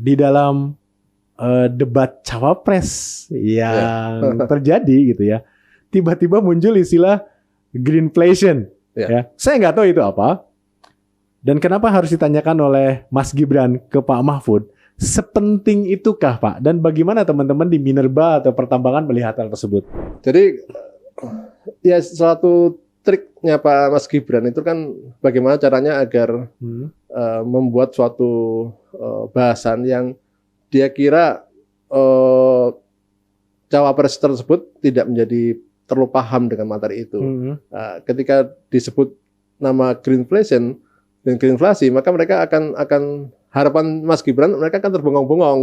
di dalam debat cawapres yang terjadi gitu ya, tiba-tiba muncul istilah greenflation. Ya. Saya nggak tahu itu apa. Dan kenapa harus ditanyakan oleh Mas Gibran ke Pak Mahfud? Sepenting itukah Pak? Dan bagaimana teman-teman di Minerba atau pertambangan melihat hal tersebut? Jadi ya suatu triknya Pak Mas Gibran itu kan bagaimana caranya agar membuat suatu bahasan yang dia kira cawapres tersebut tidak menjadi terlalu paham dengan materi itu. Ketika disebut nama greenflation dan greenflasi, maka mereka akan harapan Mas Gibran mereka akan terbengong-bengong.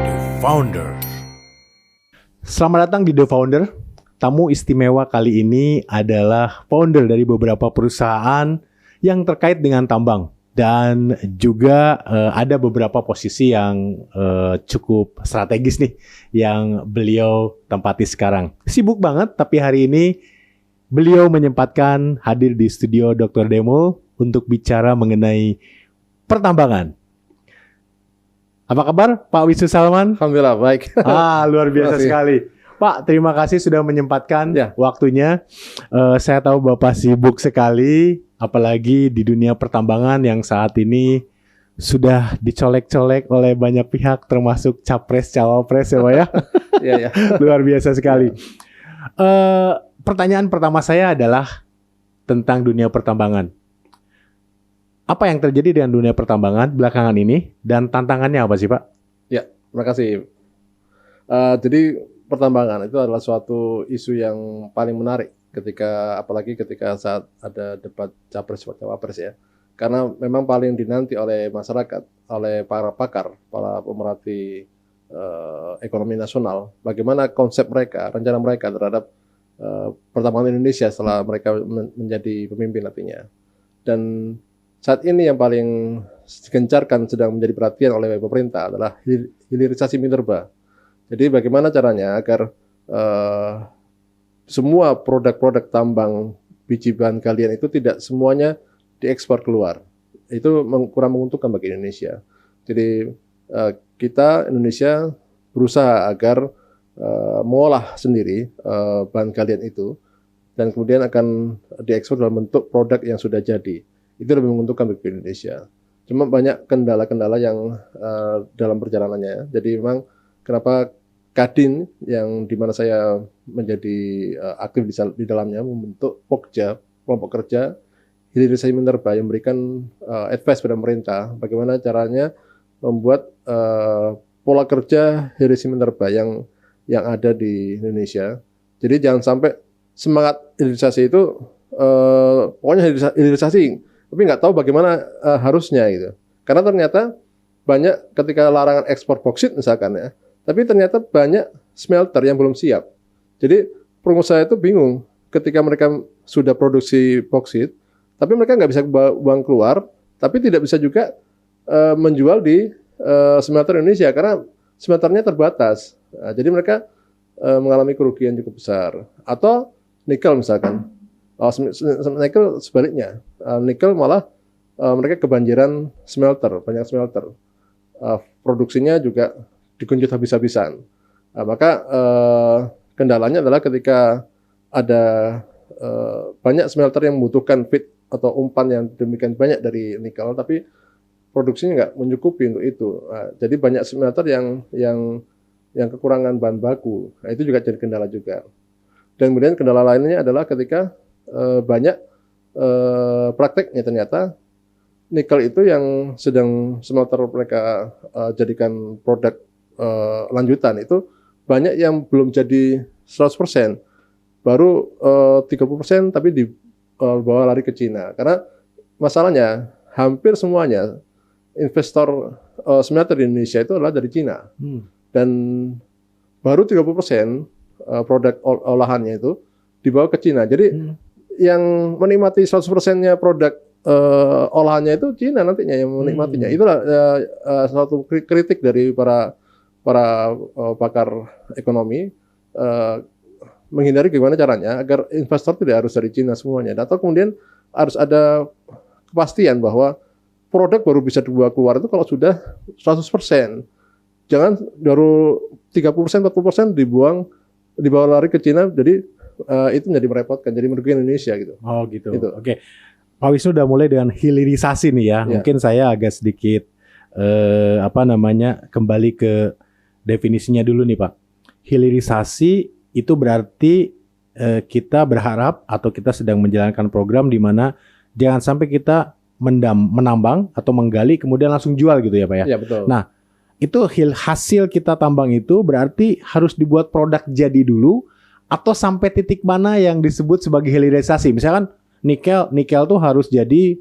The Founder. Selamat datang di The Founder. Tamu istimewa kali ini adalah founder dari beberapa perusahaan yang terkait dengan tambang. Dan juga ada beberapa posisi yang cukup strategis nih yang beliau tempati sekarang. Sibuk banget, tapi hari ini beliau menyempatkan hadir di studio Dr. Demul untuk bicara mengenai pertambangan. Apa kabar Pak Wisnu Salman? Alhamdulillah baik. Luar biasa sekali. Pak, terima kasih sudah menyempatkan waktunya. Saya tahu Bapak sibuk sekali, apalagi di dunia pertambangan yang saat ini sudah dicolek-colek oleh banyak pihak, termasuk capres, cawapres ya Pak ya. Iya. Luar biasa sekali. Pertanyaan pertama saya adalah tentang dunia pertambangan. Apa yang terjadi dengan dunia pertambangan belakangan ini dan tantangannya apa sih Pak? Ya, terima kasih. Jadi pertambangan itu adalah suatu isu yang paling menarik apalagi ketika saat ada debat capres-cawapres ya. Karena memang paling dinanti oleh masyarakat, oleh para pakar, para pemerhati ekonomi nasional, bagaimana konsep mereka, rencana mereka terhadap pertambangan Indonesia setelah mereka menjadi pemimpin nantinya. Dan saat ini yang paling digencarkan sedang menjadi perhatian oleh pemerintah adalah hilirisasi minerba. Jadi bagaimana caranya agar semua produk-produk tambang biji bahan galian itu tidak semuanya diekspor keluar. Itu kurang menguntungkan bagi Indonesia. Jadi kita Indonesia berusaha agar mengolah sendiri bahan galian itu dan kemudian akan diekspor dalam bentuk produk yang sudah jadi. Itu lebih menguntungkan bagi Indonesia. Cuma banyak kendala-kendala yang dalam perjalanannya. Jadi memang kenapa Kadin yang dimana saya menjadi aktif di dalamnya membentuk Pokja, kelompok kerja hilirisasi minerba yang memberikan advice pada pemerintah bagaimana caranya membuat pola kerja hilirisasi minerba yang ada di Indonesia. Jadi jangan sampai semangat hilirisasi itu pokoknya hilirisasi, tapi nggak tahu bagaimana harusnya gitu. Karena ternyata banyak ketika larangan ekspor boksit misalkan ya. Tapi ternyata banyak smelter yang belum siap. Jadi pengusaha itu bingung ketika mereka sudah produksi boksit, tapi mereka nggak bisa buang keluar, tapi tidak bisa juga menjual di smelter Indonesia karena smelternya terbatas. Nah, jadi mereka mengalami kerugian cukup besar. Atau nikel misalkan, nikel sebaliknya, nikel malah mereka kebanjiran smelter, banyak smelter. Produksinya juga digenjot habis-habisan. Nah, maka kendalanya adalah ketika ada banyak smelter yang membutuhkan feed atau umpan yang demikian banyak dari nikel, tapi produksinya nggak mencukupi untuk itu. Nah, jadi banyak smelter yang kekurangan bahan baku. Nah, itu juga jadi kendala juga. Dan kemudian kendala lainnya adalah ketika banyak prakteknya ternyata nikel itu yang sedang smelter mereka jadikan produk lanjutan itu banyak yang belum jadi 100%, baru 30% tapi dibawa lari ke Cina. Karena masalahnya hampir semuanya investor smelter di Indonesia itu adalah dari Cina. Dan baru 30% produk olahannya itu dibawa ke Cina. Jadi yang menikmati 100%-nya produk olahannya itu Cina nantinya yang menikmatinya. Itulah suatu kritik dari para pakar ekonomi menghindari gimana caranya agar investor tidak harus dari Cina semuanya. Atau kemudian harus ada kepastian bahwa produk baru bisa dibawa keluar itu kalau sudah 100%. Jangan baru 30%, 40% dibawa lari ke Cina, jadi itu menjadi merepotkan, jadi merugikan Indonesia gitu. Oh gitu. Oke. Pak Wisnu udah mulai dengan hilirisasi nih ya. Mungkin saya agak sedikit kembali ke definisinya dulu nih Pak. Hilirisasi itu berarti kita berharap atau kita sedang menjalankan program di mana jangan sampai kita menambang atau menggali kemudian langsung jual gitu ya Pak ya. Iya betul. Nah, itu hasil kita tambang itu berarti harus dibuat produk jadi dulu atau sampai titik mana yang disebut sebagai hilirisasi. Misalkan nikel tuh harus jadi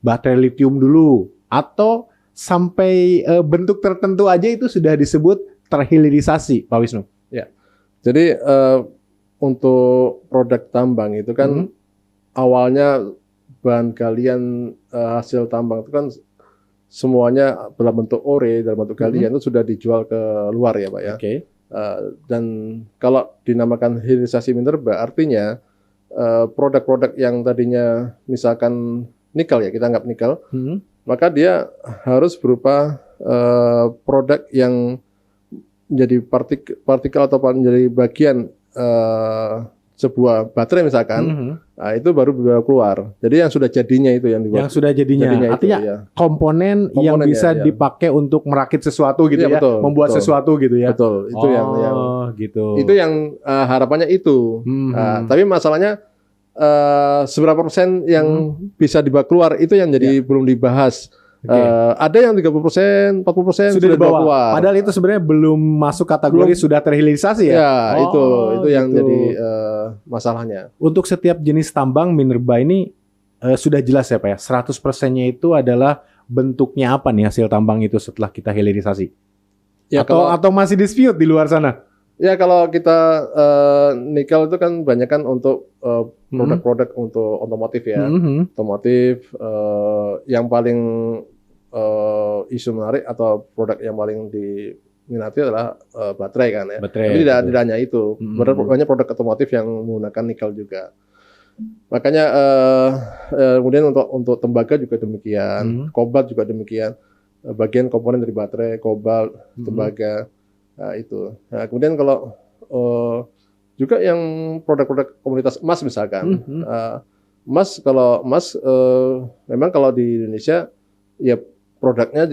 baterai lithium dulu atau sampai bentuk tertentu aja itu sudah disebut terhilirisasi, Pak Wisnu. Ya. Jadi untuk produk tambang itu kan awalnya bahan galian hasil tambang itu kan semuanya dalam bentuk ore, dalam bentuk galian itu sudah dijual ke luar ya Pak ya. Oke. Dan kalau dinamakan hilirisasi minerba artinya produk-produk yang tadinya misalkan nikel ya, kita anggap nikel, maka dia harus berupa produk yang menjadi partikel atau menjadi bagian sebuah baterai misalkan, nah itu baru bisa keluar. Jadi yang sudah jadinya itu yang dibuat. Yang sudah jadinya artinya itu, ya. komponen yang bisa dipakai untuk merakit sesuatu gitu ya, betul, membuat sesuatu gitu ya. Betul, itu yang gitu. Itu yang harapannya itu. Tapi masalahnya seberapa persen yang bisa dibawa keluar itu yang jadi belum dibahas. Ada yang 30%, 40% sudah dibawa keluar. Padahal itu sebenarnya belum masuk kategori sudah terhilirisasi ya. Ya, itu yang jadi masalahnya. Untuk setiap jenis tambang minerba ini sudah jelas ya Pak ya. 100%-nya itu adalah bentuknya apa nih hasil tambang itu setelah kita hilirisasi? Ya, atau masih dispute di luar sana? Ya kalau kita nikel itu kan banyak kan untuk produk-produk untuk otomotif ya. Otomotif yang paling isu menarik atau produk yang paling diminati adalah baterai kan ya. Tapi tidak hanya itu. Banyak produk otomotif yang menggunakan nikel juga. Makanya kemudian untuk tembaga juga demikian, kobalt juga demikian. Bagian komponen dari baterai, kobalt, tembaga. Nah, itu. Nah, kemudian kalau juga yang produk-produk komunitas emas misalkan, memang kalau di Indonesia ya produknya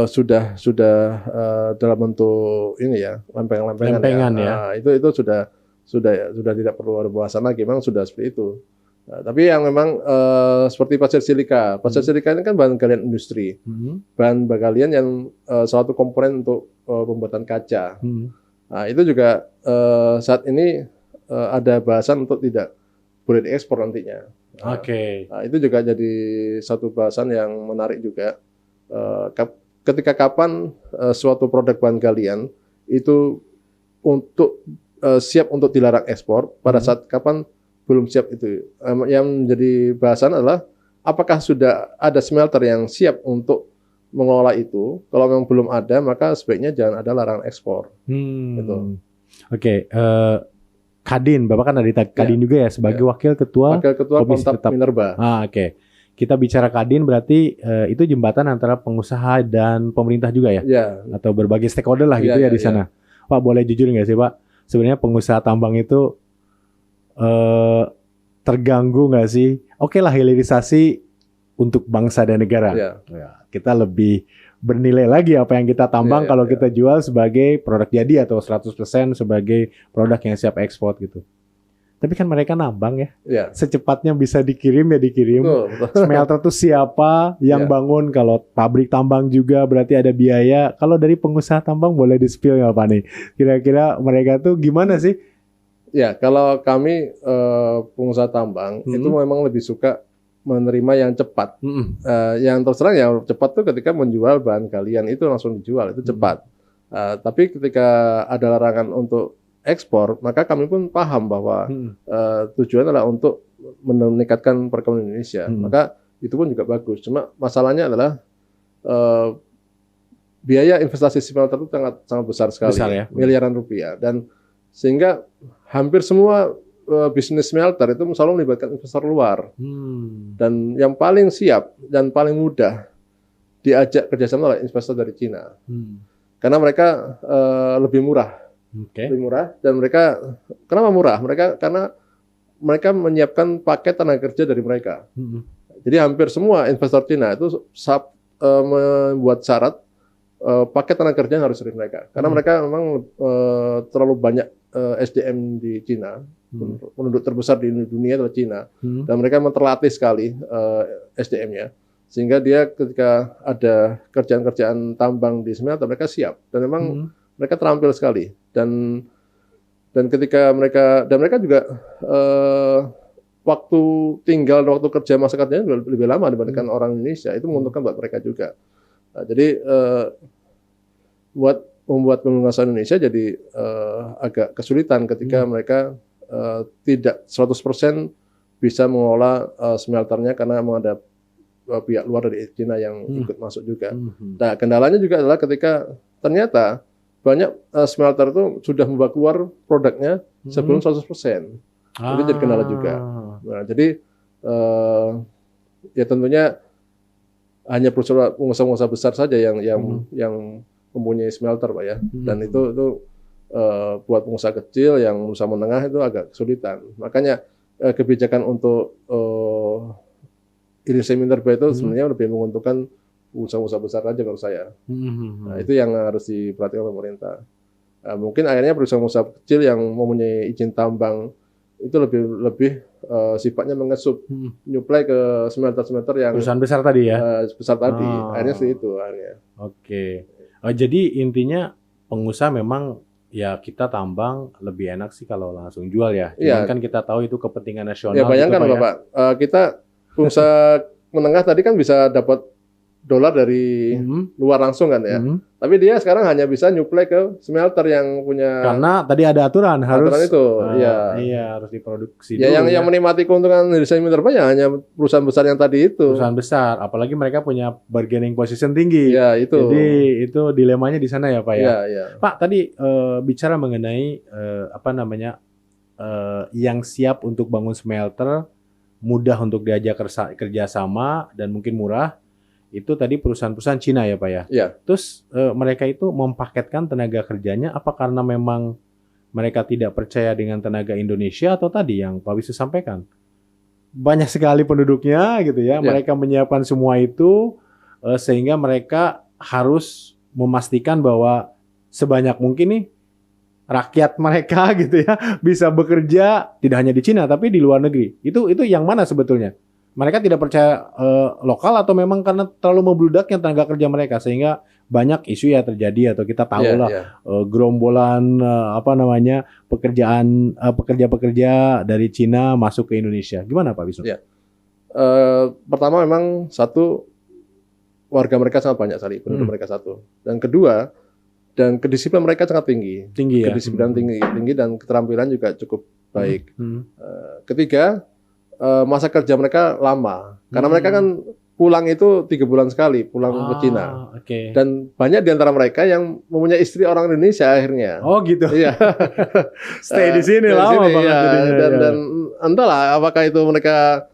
sudah dalam bentuk ini ya lempengan ya. Nah, itu sudah tidak perlu ada bahasan lagi, memang sudah seperti itu. Nah, tapi yang memang seperti pasir silika ini kan bahan galian industri, bahan galian yang suatu komponen untuk pembuatan kaca. Nah, itu juga saat ini ada bahasan untuk tidak boleh diekspor nantinya. Nah, itu juga jadi satu bahasan yang menarik juga. Ketika kapan suatu produk bahan galian itu siap untuk dilarang ekspor, pada saat kapan belum siap itu. Yang menjadi bahasan adalah apakah sudah ada smelter yang siap untuk mengelola itu. Kalau memang belum ada, maka sebaiknya jangan ada larangan ekspor. Gitu. Kadin, Bapak kan ada Kadin juga ya sebagai Wakil Ketua Kontak Minerba. Kita bicara Kadin berarti itu jembatan antara pengusaha dan pemerintah juga ya? Atau berbagai stakeholder lah gitu ya di sana. Pak, boleh jujur nggak sih Pak? Sebenarnya pengusaha tambang itu terganggu nggak sih? Oke lah hilirisasi untuk bangsa dan negara. Kita lebih bernilai lagi apa yang kita tambang kalau kita jual sebagai produk jadi atau 100% sebagai produk yang siap ekspor gitu. Tapi kan mereka nambang ya. Secepatnya bisa dikirim ya dikirim. Smelter tuh siapa yang bangun? Kalau pabrik tambang juga berarti ada biaya. Kalau dari pengusaha tambang boleh di-spill nggak Pak nih? Kira-kira mereka tuh gimana sih? Ya, kalau kami pengusaha tambang itu memang lebih suka menerima yang cepat. Yang terus terang yang cepat tuh ketika menjual bahan galian itu langsung dijual, itu cepat. Tapi ketika ada larangan untuk ekspor, maka kami pun paham bahwa tujuan adalah untuk meningkatkan perekonomian Indonesia. Maka itu pun juga bagus. Cuma masalahnya adalah biaya investasi smelter itu sangat besar sekali, miliaran rupiah. Dan sehingga hampir semua bisnis smelter itu selalu melibatkan investor luar. Hmm. Dan yang paling siap dan paling mudah diajak kerjasama oleh investor dari Cina. Karena mereka lebih murah. Lebih murah, dan mereka, kenapa murah? Karena mereka menyiapkan paket tenaga kerja dari mereka. Jadi hampir semua investor Cina itu membuat syarat paket tenaga kerja harus dari mereka. Karena mereka memang terlalu banyak SDM di Cina. Penduduk terbesar di dunia adalah Cina. Dan mereka memang terlatih sekali SDM-nya. Sehingga dia ketika ada kerjaan-kerjaan tambang di smelter, mereka siap. Dan memang mereka terampil sekali. Dan ketika mereka juga waktu tinggal, waktu kerja, masa kerjanya lebih lama dibandingkan orang Indonesia. Itu menguntungkan buat mereka juga. Nah, jadi membuat pengusaha Indonesia jadi agak kesulitan ketika mereka tidak 100% bisa mengelola smelternya karena memang ada pihak luar dari Cina yang ikut masuk juga. Nah, kendalanya juga adalah ketika ternyata banyak smelter itu sudah membawa keluar produknya sebelum 100%. Itu jadi kendala juga. Nah, jadi ya tentunya hanya pengusaha-pengusaha besar saja yang mempunyai smelter, Pak ya. Dan itu buat pengusaha kecil yang usaha menengah itu agak kesulitan. Makanya kebijakan untuk Indonesia Minerba itu sebenarnya lebih menguntungkan usaha-usaha besar aja kalau saya. Nah, itu yang harus diperhatikan pemerintah. Nah, mungkin akhirnya perusahaan-perusahaan kecil yang mempunyai izin tambang itu lebih sifatnya mengesup, nyuplai ke smelter-smelter yang perusahaan besar tadi ya. Besar tadi. Akhirnya seperti itu akhirnya. Oke. Jadi intinya pengusaha memang ya kita tambang lebih enak sih kalau langsung jual ya. Cuman kan kita tahu itu kepentingan nasional. Ya bayangkan gitu, Bapak, kita pengusaha menengah tadi kan bisa dapat dolar dari luar langsung kan ya. Tapi dia sekarang hanya bisa nyuplai ke smelter yang punya. Karena tadi ada aturan harus. Aturan itu, iya harus diproduksi. Ya yang menikmati keuntungan Indonesia Minerba ya hanya perusahaan besar yang tadi itu. Perusahaan besar, apalagi mereka punya bargaining position tinggi. Ya itu. Jadi itu dilemanya di sana ya Pak ya. Ya. Pak tadi bicara mengenai yang siap untuk bangun smelter, mudah untuk diajak kerjasama dan mungkin murah. Itu tadi perusahaan-perusahaan Cina ya Pak ya? Iya. Terus mereka itu mempaketkan tenaga kerjanya apa karena memang mereka tidak percaya dengan tenaga Indonesia atau tadi yang Pak Wisnu sampaikan? Banyak sekali penduduknya gitu ya, mereka menyiapkan semua itu sehingga mereka harus memastikan bahwa sebanyak mungkin nih rakyat mereka gitu ya bisa bekerja tidak hanya di Cina tapi di luar negeri. Itu yang mana sebetulnya? Mereka tidak percaya lokal atau memang karena terlalu membludaknya tenaga kerja mereka sehingga banyak isu ya terjadi atau kita tahu lah gerombolan pekerja-pekerja dari Cina masuk ke Indonesia. Gimana Pak Wisnu? Ya. Pertama memang satu warga mereka sangat banyak sekali, penduduk mereka satu. Dan kedua, dan kedisiplinan mereka sangat tinggi. Tinggi ya. Kedisiplinan tinggi dan keterampilan juga cukup baik. Ketiga, masa kerja mereka lama karena mereka kan pulang itu 3 bulan sekali pulang ke Cina. Dan banyak di antara mereka yang mempunyai istri orang Indonesia akhirnya. Oh gitu. Iya. Stay di sini lama banget ya. Dan entahlah apakah itu mereka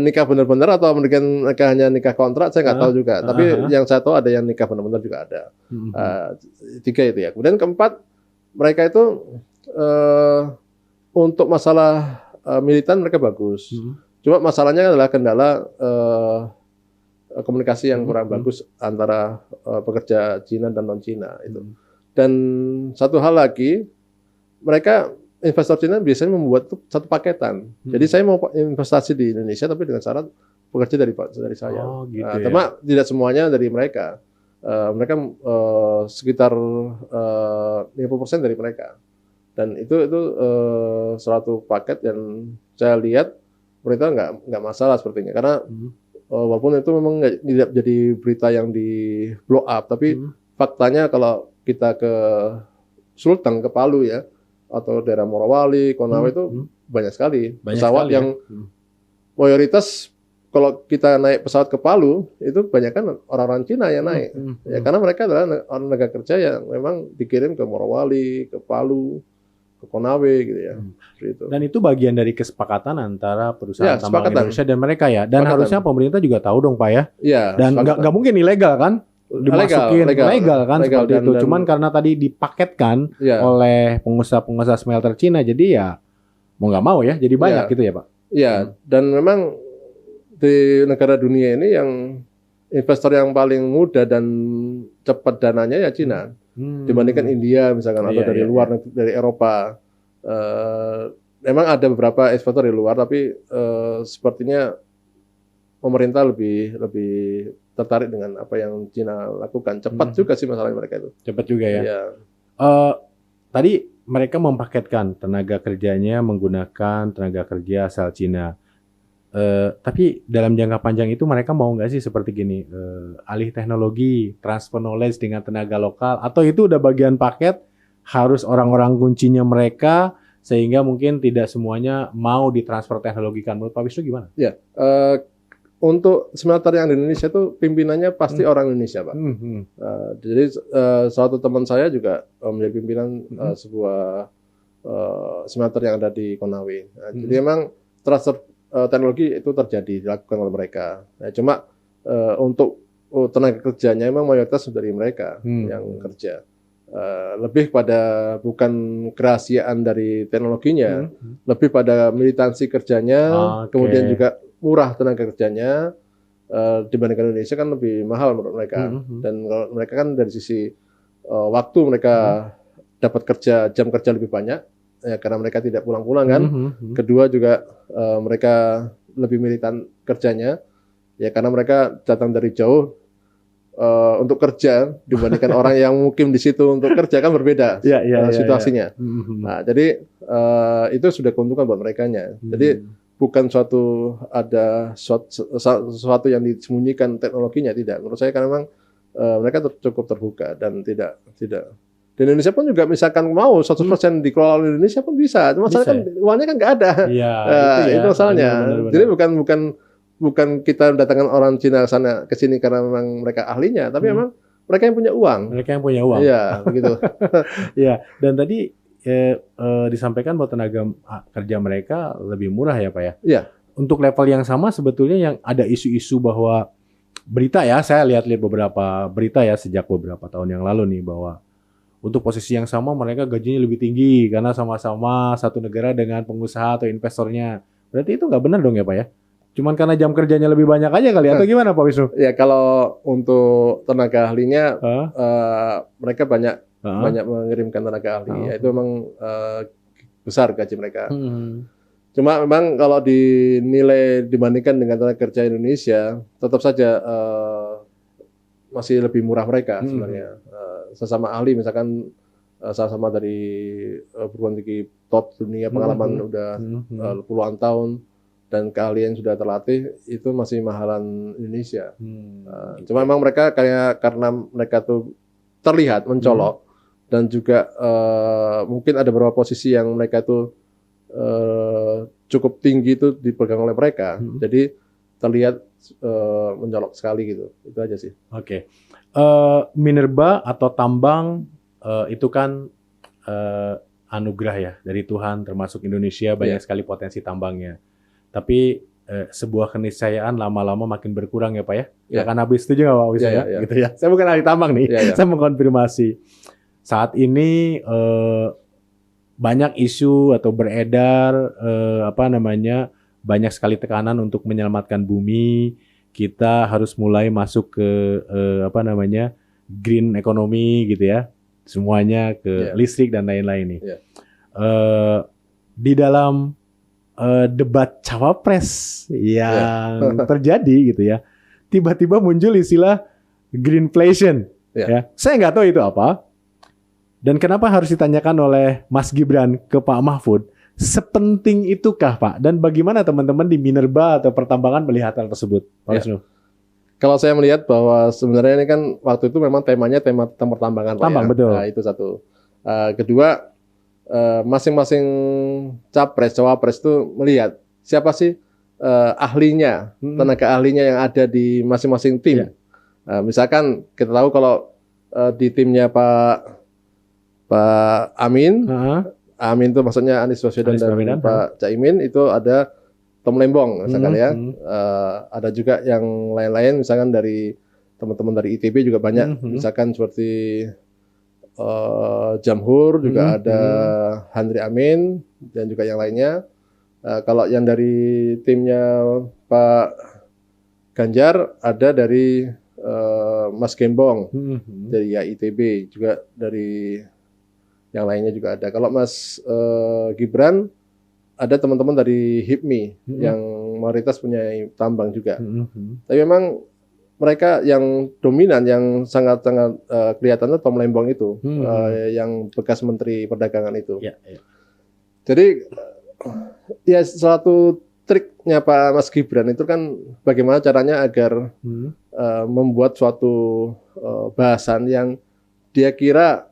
nikah benar-benar atau mereka hanya nikah kontrak, saya nggak tahu juga. Tapi yang saya tahu ada yang nikah benar-benar juga ada. 3 itu ya. Kemudian keempat, mereka itu untuk masalah militan mereka bagus. Cuma masalahnya adalah kendala komunikasi yang kurang bagus antara pekerja Cina dan non Cina itu. Dan satu hal lagi, mereka investor Cina biasanya membuat satu paketan. Jadi saya mau investasi di Indonesia tapi dengan syarat pekerja dari saya. Oh, gitu Cuma tidak semuanya dari mereka. Mereka sekitar 50% dari mereka. Dan itu suatu paket yang saya lihat pemerintah nggak masalah sepertinya karena walaupun itu memang tidak jadi berita yang di blow up, tapi faktanya kalau kita ke Sulteng, ke Palu ya atau daerah Morowali, Konawe itu banyak sekali pesawat yang mayoritas kalau kita naik pesawat ke Palu itu banyak kan orang-orang Cina yang naik ya karena mereka adalah orang tenaga kerja yang memang dikirim ke Morowali, ke Palu, ke ke Konawe gitu ya. Seperti itu. Dan itu bagian dari kesepakatan antara perusahaan Ya, tambang kesepakatan. Indonesia dan mereka ya. Dan Kesepakatan. harusnya pemerintah juga tahu dong Pak ya. Iya. Dan nggak mungkin ilegal kan? Dimasukin legal kan legal, seperti itu. Cuman karena tadi dipaketkan ya. oleh pengusaha-pengusaha smelter Cina, jadi ya mau nggak mau ya, jadi banyak gitu ya Pak. Iya. Dan memang di negara dunia ini yang investor yang paling mudah dan cepat dananya ya Cina. Dibandingkan India misalkan atau dari luar dari Eropa. Memang ada beberapa investor di luar, tapi sepertinya pemerintah lebih tertarik dengan apa yang Cina lakukan. Cepat juga sih masalahnya mereka itu. Cepat juga ya. Iya. Tadi mereka mempaketkan tenaga kerjanya menggunakan tenaga kerja asal Cina. Tapi dalam jangka panjang itu mereka mau nggak sih seperti gini, alih teknologi, transfer knowledge dengan tenaga lokal, atau itu udah bagian paket, harus orang-orang kuncinya mereka, sehingga mungkin tidak semuanya mau ditransfer teknologikan. Menurut Pak Wisnu gimana? Ya, untuk smelter yang di Indonesia itu pimpinannya pasti orang Indonesia, Pak. Jadi suatu teman saya juga menjadi pimpinan sebuah smelter yang ada di Konawe. Jadi memang transfer teknologi itu terjadi dilakukan oleh mereka. Cuma untuk tenaga kerjanya memang mayoritas dari mereka yang kerja. Lebih pada bukan kerahasiaan dari teknologinya, lebih pada militansi kerjanya, kemudian juga murah tenaga kerjanya. Dibandingkan Indonesia kan lebih mahal menurut mereka. Dan kalau mereka kan dari sisi waktu mereka dapat kerja, jam kerja lebih banyak. Ya, karena mereka tidak pulang-pulang kan. Kedua juga mereka lebih militan kerjanya, ya karena mereka datang dari jauh untuk kerja dibandingkan orang yang mungkin di situ untuk kerja kan berbeda situasinya. Nah, jadi itu sudah keuntungan buat merekanya. Jadi bukan sesuatu yang disembunyikan teknologinya, tidak. Menurut saya karena memang mereka cukup terbuka dan tidak. Di Indonesia pun juga misalkan mau 100% dikelola oleh Indonesia pun bisa. Masalah kan uangnya kan nggak ada. Itu masalahnya. Benar. Jadi bukan kita mendatangkan orang Cina ke sini karena memang mereka ahlinya, tapi memang mereka yang punya uang. Mereka yang punya uang. Iya, begitu. Iya, dan tadi disampaikan bahwa tenaga kerja mereka lebih murah ya Pak ya. Iya. Untuk level yang sama sebetulnya yang ada isu-isu bahwa berita ya, saya lihat beberapa berita ya sejak beberapa tahun yang lalu nih bahwa untuk posisi yang sama mereka gajinya lebih tinggi karena sama-sama satu negara dengan pengusaha atau investornya. Berarti itu nggak benar dong ya Pak ya? Cuman karena jam kerjanya lebih banyak aja kali atau gimana Pak Wisnu? Ya kalau untuk tenaga ahlinya mereka banyak mengirimkan tenaga ahli. Ya, itu memang besar gaji mereka. Cuma memang kalau dinilai dibandingkan dengan tenaga kerja Indonesia, tetap saja masih lebih murah mereka sebenarnya. Sesama ahli misalkan sama-sama dari perguruan tinggi top dunia, pengalaman udah puluhan tahun dan keahlian sudah terlatih, itu masih mahalan Indonesia. Cuma memang mereka karena mereka tuh terlihat mencolok dan juga mungkin ada beberapa posisi yang mereka tuh cukup tinggi itu dipegang oleh mereka. Jadi terlihat mencolok sekali gitu. Itu aja sih. Oke. Minerba atau tambang itu kan anugerah ya dari Tuhan, termasuk Indonesia banyak sekali potensi tambangnya. Tapi sebuah keniscayaan lama-lama makin berkurang ya Pak ya. Ya kan habis setuju nggak Pak Wisnu ya? Gitu ya. Saya bukan ahli tambang nih, saya mengkonfirmasi. Saat ini banyak isu atau beredar banyak sekali tekanan untuk menyelamatkan bumi. Kita harus mulai masuk ke green economy gitu ya, semuanya ke listrik dan lain-lain nih. Di dalam debat cawapres yang terjadi gitu ya, tiba-tiba muncul istilah greenflation. Ya, saya nggak tahu itu apa dan kenapa harus ditanyakan oleh Mas Gibran ke Pak Mahfud. Sepenting itukah Pak? Dan bagaimana teman-teman di Minerba atau pertambangan melihat hal tersebut? Pak Wisnu? Kalau saya melihat bahwa sebenarnya ini kan waktu itu memang temanya tema pertambangan. Tambang, betul. Nah, itu satu. Kedua, masing-masing cawapres itu melihat siapa sih ahlinya, tenaga ahlinya yang ada di masing-masing tim. Misalkan kita tahu kalau di timnya Pak Amin, Amin itu maksudnya Anies Baswedan Anies dan Baswedan, Pak Caimin, itu ada Tom Lembong misalkan ya. Hmm. Ada juga yang lain-lain misalkan dari teman-teman dari ITB juga banyak, misalkan seperti Jamhur juga ada Handri Amin dan juga yang lainnya. Kalau yang dari timnya Pak Ganjar ada dari Mas Gembong dari ITB, juga dari yang lainnya juga ada. Kalau Mas Gibran ada teman-teman dari HIPMI yang mayoritas punya tambang juga. Tapi memang mereka yang dominan, yang sangat-sangat kelihatan itu Tom Lembong itu, yang bekas Menteri Perdagangan itu. Jadi ya suatu triknya Pak Mas Gibran itu kan bagaimana caranya agar membuat suatu bahasan yang dia kira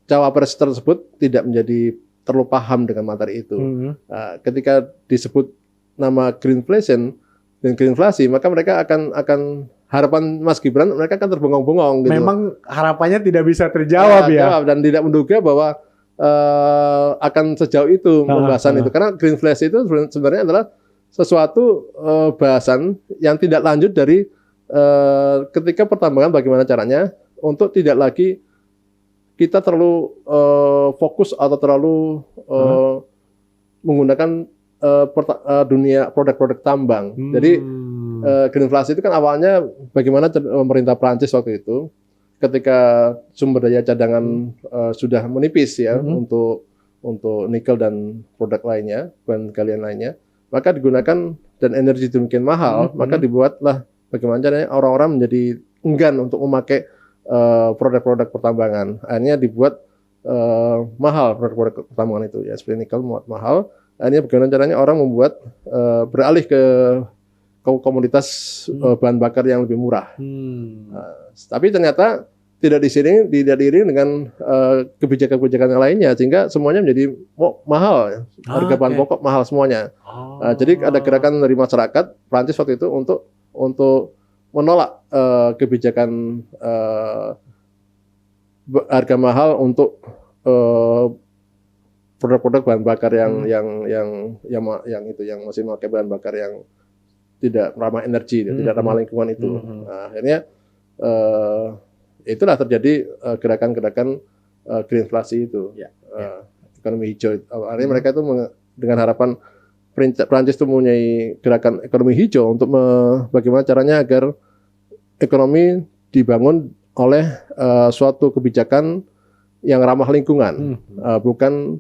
cawapres tersebut tidak menjadi terlalu paham dengan materi itu. Ketika disebut nama greenflation dan greenflasi, maka mereka akan harapan Mas Gibran, mereka akan terbengong-bengong gitu. Memang harapannya tidak bisa terjawab ya. Dan tidak menduga bahwa akan sejauh itu pembahasan itu. Karena greenflation itu sebenarnya adalah sesuatu bahasan yang tidak lanjut dari ketika pertambangan bagaimana caranya untuk tidak lagi kita terlalu fokus atau terlalu menggunakan dunia produk-produk tambang. Jadi greenflasi itu kan awalnya bagaimana pemerintah Prancis waktu itu ketika sumber daya cadangan sudah menipis ya untuk nikel dan produk lainnya, bahan galian lainnya, maka digunakan dan energi demikian mahal, maka dibuatlah bagaimana caranya orang-orang menjadi enggan untuk memakai produk-produk pertambangan. Akhirnya dibuat mahal produk-produk pertambangan itu ya, seperti nikel mahal. Akhirnya bagaimana caranya orang membuat beralih ke komoditas bahan bakar yang lebih murah. Tapi ternyata tidak diiringi dengan kebijakan-kebijakan yang lainnya, sehingga semuanya menjadi mahal. Harga bahan pokok mahal semuanya. Jadi ada gerakan dari masyarakat Prancis waktu itu untuk menolak kebijakan harga mahal untuk produk-produk bahan bakar yang masih memakai bahan bakar yang tidak ramah energi, tidak ramah lingkungan itu. Akhirnya itulah terjadi gerakan-gerakan greenflasi itu, ekonomi hijau. Artinya mereka itu dengan harapan Prancis itu mempunyai gerakan ekonomi hijau untuk bagaimana caranya agar ekonomi dibangun oleh suatu kebijakan yang ramah lingkungan, bukan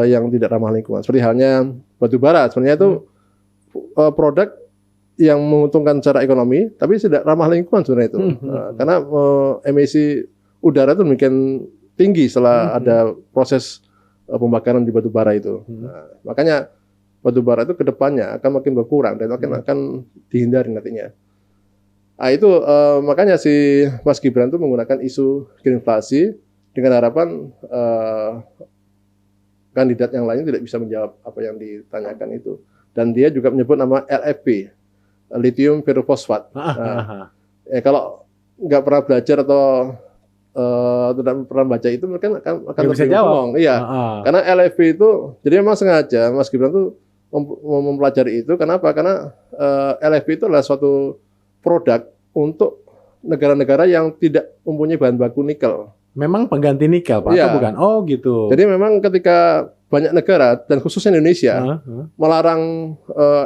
yang tidak ramah lingkungan. Seperti halnya batu bara, sebenarnya itu produk yang menguntungkan secara ekonomi, tapi tidak ramah lingkungan sebenarnya itu, karena emisi udara itu demikian tinggi setelah ada proses pembakaran di batu bara itu. Makanya batu bara itu kedepannya akan makin berkurang dan akan dihindari nantinya. Itu makanya si Mas Gibran itu menggunakan isu greenflasi dengan harapan kandidat yang lain tidak bisa menjawab apa yang ditanyakan itu. Dan dia juga menyebut nama LFP, lithium ferrofosfat. Kalau nggak pernah belajar atau tidak pernah baca itu, mungkin akan bisa jawab. Iya, karena LFP itu, jadi memang sengaja Mas Gibran tuh mempelajari itu. Kenapa? Karena LFP itu adalah suatu produk untuk negara-negara yang tidak mempunyai bahan baku nikel. Memang pengganti nikel, Pak, atau bukan? Oh, gitu. Jadi memang ketika banyak negara, dan khususnya Indonesia, melarang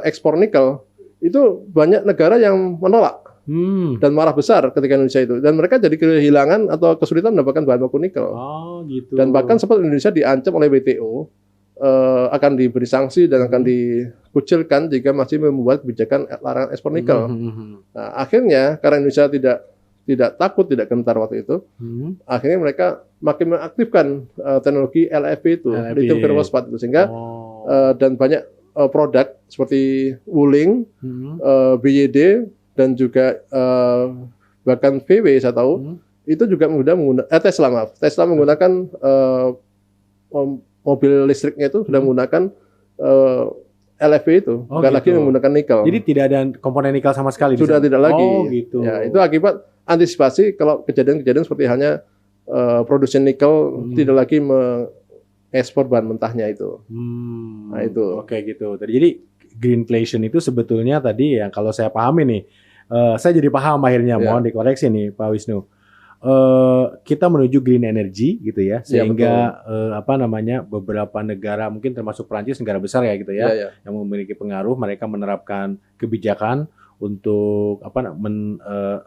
ekspor nikel, itu banyak negara yang menolak dan marah besar ketika Indonesia itu. Dan mereka jadi kehilangan atau kesulitan mendapatkan bahan baku nikel. Oh, gitu. Dan bahkan sempat Indonesia diancam oleh WTO, akan diberi sanksi dan akan dikucilkan jika masih membuat kebijakan larangan ekspor nikel. Nah, akhirnya karena Indonesia tidak takut, tidak gentar waktu itu, akhirnya mereka makin mengaktifkan teknologi LFP itu, lithium ferrofosfat itu, sehingga dan banyak produk seperti Wuling, BYD, dan juga bahkan VW saya tahu, itu juga menggunakan Tesla menggunakan mobil listriknya itu sudah menggunakan LFP itu, bukan lagi menggunakan nikel. Jadi tidak ada komponen nikel sama sekali. Sudah tidak lagi. Oh, gitu. Ya, itu akibat antisipasi kalau kejadian-kejadian seperti halnya produsen nikel tidak lagi mengekspor bahan mentahnya itu. Nah itu. Oke gitu. Jadi greenflation itu sebetulnya tadi ya kalau saya pahami nih, saya jadi paham akhirnya. Mohon dikoreksi nih Pak Wisnu. Kita menuju green energy gitu ya, sehingga beberapa negara mungkin termasuk Prancis, negara besar ya gitu ya, yang memiliki pengaruh, mereka menerapkan kebijakan untuk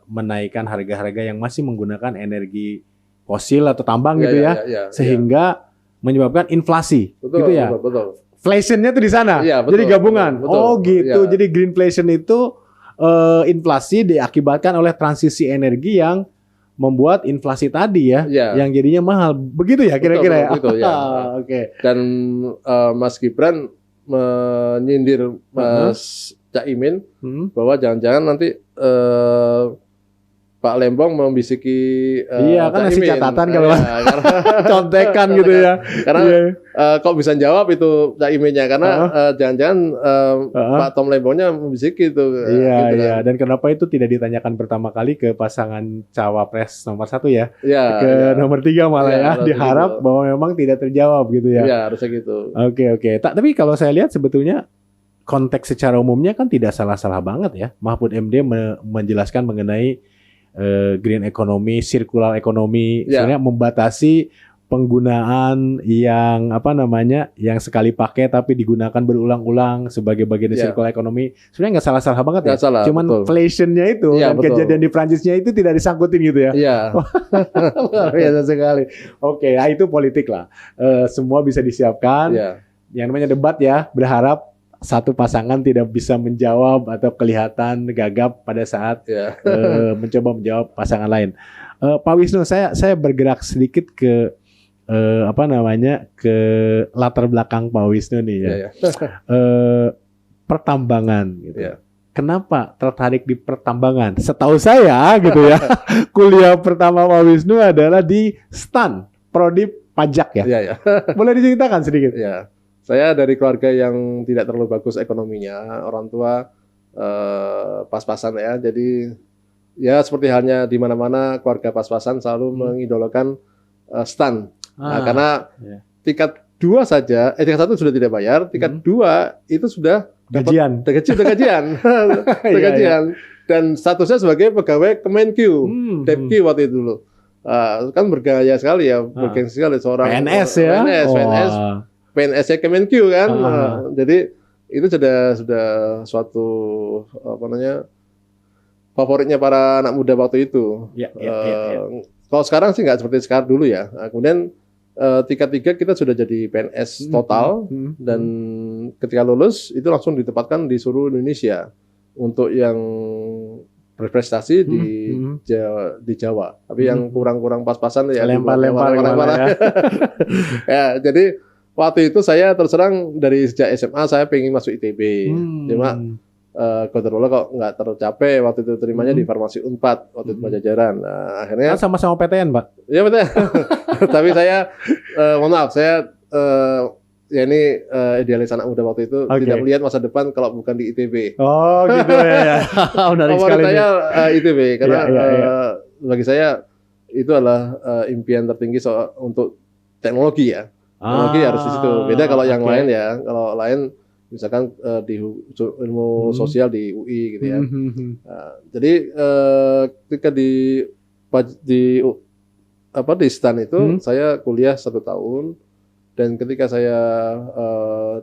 menaikkan harga-harga yang masih menggunakan energi fosil atau tambang gitu ya, sehingga menyebabkan inflasi, gitu ya. Betul. Inflationnya tuh di sana, jadi gabungan. Gitu. Jadi greenflation itu inflasi diakibatkan oleh transisi energi yang membuat inflasi tadi ya, yang jadinya mahal. Begitu ya kira-kira ya. Betul, ya. Oke. Dan Mas Gibran menyindir Mas Caimin bahwa jangan-jangan nanti Pak Lembong membisiki kan ngasih catatan kalau contekan gitu ya. Karena kok bisa jawab itu Caiminnya karena jangan-jangan Pak Tom Lembongnya membisiki itu. Iya. Dan kenapa itu tidak ditanyakan pertama kali ke pasangan cawapres nomor 1 ya? Nomor 3 malah ya. Diharap bahwa memang tidak terjawab gitu ya. Iya, harusnya gitu. Oke. Tapi kalau saya lihat sebetulnya konteks secara umumnya kan tidak salah-salah banget ya. Mahfud MD menjelaskan mengenai green economy, circular economy, sebenarnya membatasi penggunaan yang yang sekali pakai tapi digunakan berulang-ulang sebagai bagian dari circular economy. Sebenarnya nggak salah-salah banget ya. Salah, cuman inflationnya itu dan kejadian di Prancisnya itu tidak disangkutin gitu ya. Iya. Luar biasa sekali. Oke, itu politik lah. Semua bisa disiapkan. Yang namanya debat ya, berharap satu pasangan tidak bisa menjawab atau kelihatan gagap pada saat mencoba menjawab pasangan lain. Pak Wisnu, saya bergerak sedikit ke ke latar belakang Pak Wisnu nih ya. Pertambangan gitu. Kenapa tertarik di pertambangan? Setahu saya gitu ya, kuliah pertama Pak Wisnu adalah di STAN, Prodi Pajak ya. Boleh diceritakan sedikit? Saya dari keluarga yang tidak terlalu bagus ekonominya, orang tua pas-pasan ya. Jadi ya seperti halnya di mana-mana keluarga pas-pasan selalu mengidolakan STAN. Karena tingkat 2 saja, tingkat 1 sudah tidak bayar, tingkat 2 itu sudah gajian. Gajian. Dan statusnya sebagai pegawai Kemenq, Depki waktu itu dulu. Kan bergaya sekali ya, bergengsi sekali seorang PNS ya. PNS-nya Kemenq kan, jadi itu sudah suatu favoritnya para anak muda waktu itu. Kalau sekarang sih nggak seperti sekarang dulu ya. Kemudian tingkat 3 kita sudah jadi PNS total dan ketika lulus itu langsung ditempatkan di seluruh Indonesia untuk yang berprestasi di Jawa. Tapi yang kurang-kurang pas-pasan ya lempar-lempar ya. Jadi waktu itu saya terserang dari sejak SMA saya pengen masuk ITB. Cuma kebetulan kok nggak tercapai waktu itu terimanya di Farmasi Unpad waktu itu Pajajaran. Nah, akhirnya sama-sama PTN, Pak. Iya betul. Tapi saya mohon maaf, saya ya ini idealis anak muda waktu itu tidak melihat masa depan kalau bukan di ITB. Oh gitu ya. Favorit saya ITB karena bagi saya itu adalah impian tertinggi untuk teknologi ya. Teknologi harus di situ. Beda kalau yang lain ya. Kalau lain misalkan di ilmu sosial di UI gitu ya. Jadi ketika di STAN itu saya kuliah 1 tahun dan ketika saya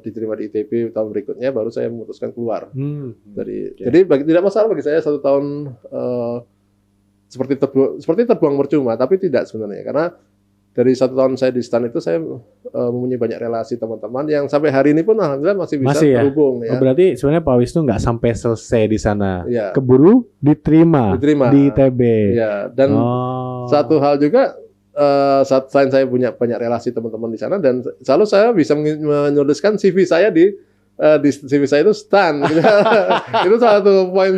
diterima di ITB tahun berikutnya baru saya memutuskan keluar. Jadi tidak masalah bagi saya 1 tahun seperti terbuang percuma, tapi tidak sebenarnya karena dari 1 tahun saya di STAN itu saya mempunyai banyak relasi teman-teman yang sampai hari ini pun alhamdulillah masih bisa terhubung. Ya. Berarti sebenarnya Pak Wisnu nggak sampai selesai di sana. Keburu diterima di ITB. Ya. Dan satu hal juga selain saya punya banyak relasi teman-teman di sana dan selalu saya bisa menuliskan CV saya di CV saya itu STAN. Itu salah satu poin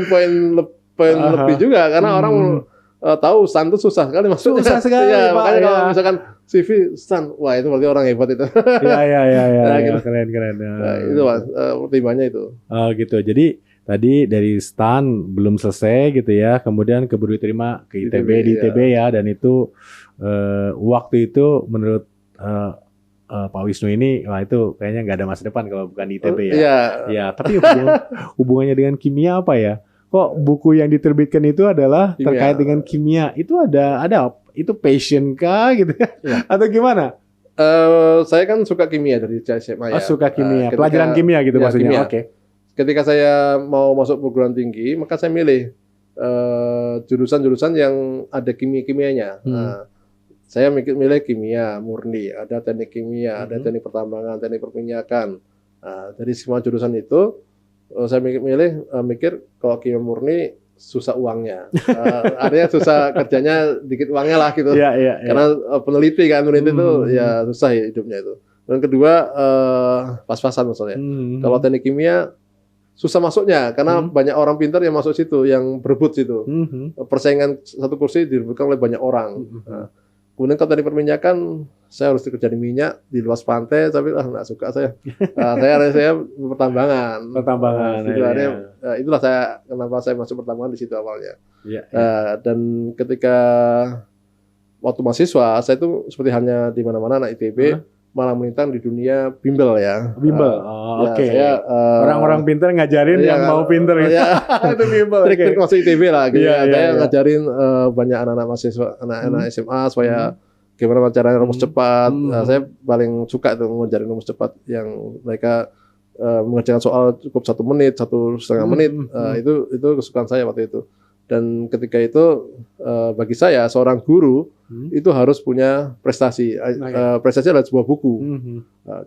lebih juga karena orang tahu STAN itu susah sekali masuknya. Susah sekali, ya, Pak. Makanya kalau misalkan CV STAN, wah itu berarti orang hebat itu. Iya. Nah, gitu. Keren. Nah, itu Mas, pertimbangannya itu. Oh gitu. Jadi tadi dari STAN belum selesai gitu ya, kemudian keburu diterima ke ITB, di ITB ya, dan itu waktu itu menurut Pak Wisnu ini, wah itu kayaknya nggak ada masa depan kalau bukan di ITB ya. Iya. Ya, tapi hubungannya dengan kimia apa ya? Kok buku yang diterbitkan itu adalah Kimia. terkait dengan kimia? Itu ada itu passion kah gitu ya? Atau gimana? Saya kan suka kimia dari SMA ya. Oh, suka kimia, pelajaran kimia gitu ya, maksudnya. kimia. Oke. Ketika saya mau masuk perguruan tinggi, maka saya milih jurusan-jurusan yang ada kimia-kimianya. Saya milih kimia murni, ada teknik kimia, ada teknik pertambangan, teknik perminyakan. Dari semua jurusan itu, saya mikir kalau kimia murni susah uangnya, artinya susah kerjanya, dikit uangnya lah gitu. Karena peneliti itu ya susah ya hidupnya itu. Dan kedua pas-pasan maksudnya. Kalau teknik kimia susah masuknya karena banyak orang pintar yang masuk situ, yang berebut situ. Persaingan satu kursi direbutkan oleh banyak orang. Kemudian kalau teknik perminyakan, saya harus kerja di minyak di luas pantai, tapi nggak suka saya. Saya pertambangan. Itulah kenapa saya masuk pertambangan di situ awalnya. Dan ketika waktu mahasiswa, saya itu seperti halnya di mana-mana anak ITB, malah melintang di dunia bimbel ya. Bimbel, oke. Orang-orang pintar ngajarin yang mau pintar ya. Itu bimbel. Trik-trik masuk ITB lah. Gitu saya ngajarin banyak anak-anak mahasiswa, anak-anak SMA supaya gimana caranya rumus cepat. Saya paling suka itu ngajarin rumus cepat yang mereka mengerjakan soal cukup 1 menit, 1,5 menit. Itu kesukaan saya waktu itu. Dan ketika itu bagi saya seorang guru itu harus punya prestasi. Prestasi adalah sebuah buku.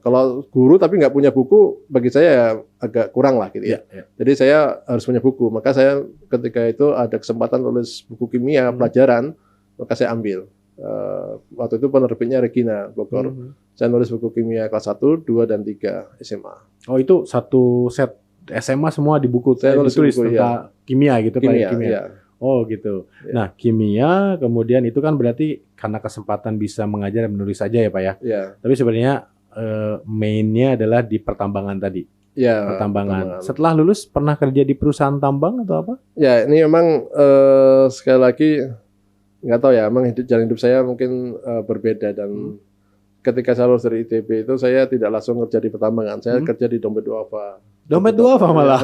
Kalau guru tapi nggak punya buku, bagi saya agak kurang lah gitu ya. Jadi saya harus punya buku. Maka saya ketika itu ada kesempatan tulis buku kimia pelajaran, maka saya ambil. Waktu itu penerbitnya Regina Bogor. Saya nulis buku kimia kelas 1, 2, dan 3 SMA. Oh, itu satu set SMA semua di buku saya ditulis tentang kimia gitu, kimia. Iya. Oh gitu. Ya. Nah, kimia kemudian itu kan berarti karena kesempatan bisa mengajar dan menulis saja ya Pak ya. Tapi sebenarnya mainnya adalah di pertambangan tadi. Pertambangan. Setelah lulus pernah kerja di perusahaan tambang atau apa? Ya, ini memang sekali lagi nggak tahu ya, memang jalan hidup saya mungkin berbeda dan ketika saya lulus dari ITB itu saya tidak langsung kerja di pertambangan, saya kerja di dompet duafa. Dompet duafa malah.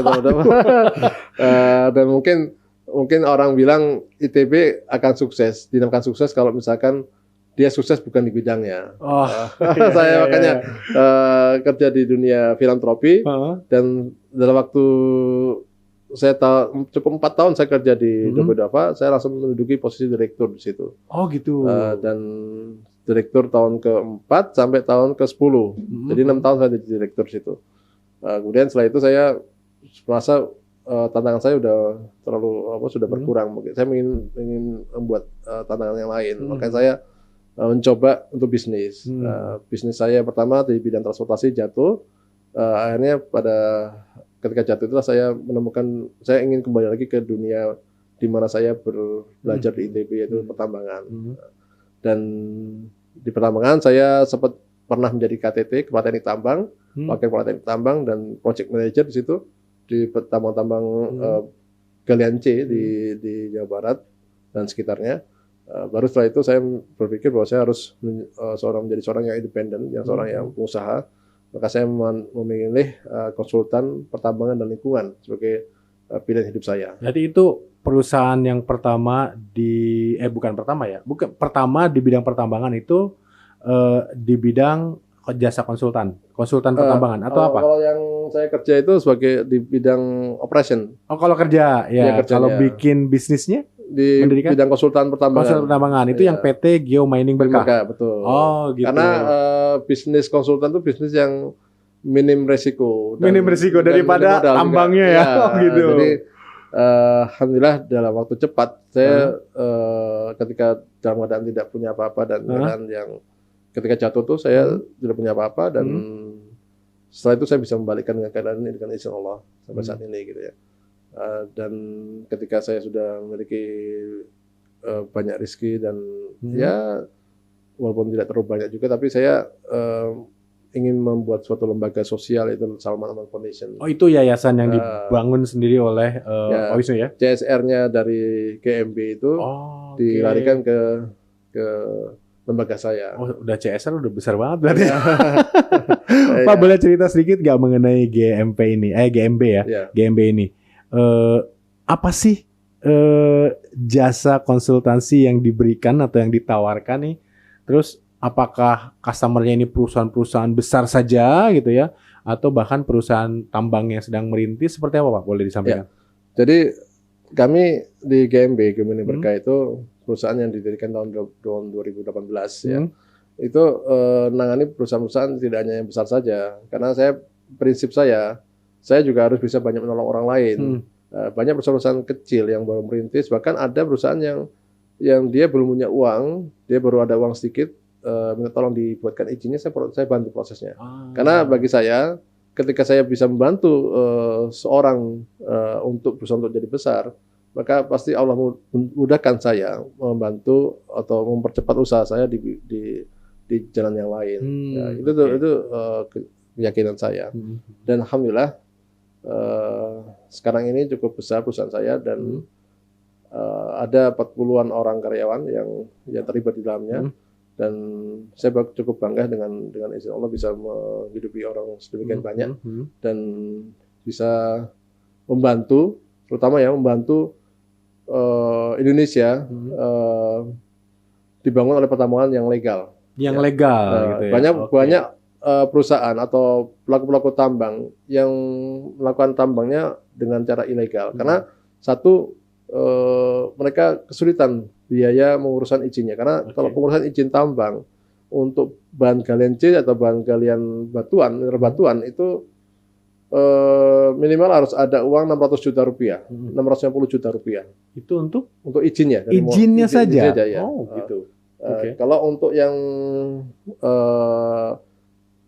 Dan mungkin orang bilang ITB akan sukses, dinamakan sukses kalau misalkan dia sukses bukan di bidangnya. Saya makanya kerja di dunia filantropi dan dalam waktu saya cukup 4 tahun saya kerja di dompet duafa, saya langsung menduduki posisi direktur di situ. Oh gitu. Dan direktur tahun ke-4 sampai tahun ke-10. Jadi 6 tahun saya jadi direktur di situ. Kemudian setelah itu saya merasa tantangan saya sudah berkurang. Mungkin saya ingin membuat tantangan yang lain. Makanya saya mencoba untuk bisnis. Bisnis saya pertama di bidang transportasi jatuh. Akhirnya ketika jatuh itulah saya menemukan saya ingin kembali lagi ke dunia di mana saya belajar di ITB, yaitu pertambangan. Dan di pertambangan saya sempat pernah menjadi KTT, Kepala Teknik Tambang, Wakil Kepala Teknik Tambang dan Project Manager di situ di tambang-tambang galian C di Jawa Barat dan sekitarnya. Baru setelah itu saya berpikir bahwa saya harus menjadi seorang yang independen, seorang yang pengusaha. Maka saya memilih konsultan pertambangan dan lingkungan sebagai pilihan hidup saya. Jadi itu perusahaan yang pertama pertama di bidang pertambangan itu di bidang jasa konsultan pertambangan atau apa? Kalau yang saya kerja itu sebagai di bidang operation. Oh, kalau kerja ya, kalau bikin bisnisnya di bidang konsultan pertambangan. Konsultan pertambangan itu yang PT Geo Mining Berkah. Betul. Oh, gitu. Karena bisnis konsultan itu bisnis yang minim resiko. Minim resiko daripada tambangnya ya. Oh, gitu. Jadi alhamdulillah dalam waktu cepat saya ketika dalam keadaan tidak punya apa-apa dan keadaan yang ketika jatuh tuh saya tidak punya apa-apa dan setelah itu saya bisa membalikkan dengan keadaan ini dengan izin Allah sampai saat ini gitu ya. Dan ketika saya sudah memiliki banyak rezeki dan ya walaupun tidak terlalu banyak juga, tapi saya ingin membuat suatu lembaga sosial, itu Salman Aman Foundation. Oh, itu yayasan yang dibangun sendiri oleh Pak Wisnu ya? CSR-nya dari GMB itu dilarikan ke lembaga saya. Oh, udah CSR udah besar banget berarti. Pak, boleh cerita sedikit nggak mengenai GMB ya? GMB ini. Apa sih jasa konsultansi yang diberikan atau yang ditawarkan nih? Terus apakah customer-nya ini perusahaan-perusahaan besar saja gitu ya? Atau bahkan perusahaan tambang yang sedang merintis, seperti apa Pak? Boleh disampaikan? Ya. Jadi kami di GMB, Gemini Berkah itu perusahaan yang didirikan tahun 2018 ya. Itu nangani perusahaan-perusahaan tidak hanya yang besar saja. Karena prinsip saya juga harus bisa banyak menolong orang lain. Banyak perusahaan-perusahaan kecil yang baru merintis, bahkan ada perusahaan yang dia belum punya uang, dia baru ada uang sedikit, minta tolong dibuatkan izinnya, saya bantu prosesnya. Karena bagi saya, ketika saya bisa membantu seorang untuk berusaha untuk jadi besar, maka pasti Allah mudahkan saya membantu atau mempercepat usaha saya di jalan yang lain. Itu keyakinan saya. Dan alhamdulillah sekarang ini cukup besar perusahaan saya dan ada 40-an orang karyawan yang terlibat di dalamnya. Dan saya cukup bangga dengan izin Allah bisa menghidupi orang sedemikian banyak dan bisa membantu, terutama ya membantu Indonesia dibangun oleh pertambangan yang legal. Gitu ya. Banyak perusahaan atau pelaku-pelaku tambang yang melakukan tambangnya dengan cara ilegal. Karena satu, mereka kesulitan biaya pengurusan izinnya. Karena kalau pengurusan izin tambang untuk bahan galian C atau bahan galian batuan itu minimal harus ada uang 600 juta rupiah, 650 juta rupiah. Itu untuk izinnya. Izinnya saja. Ya. Oh, gitu. Kalau untuk yang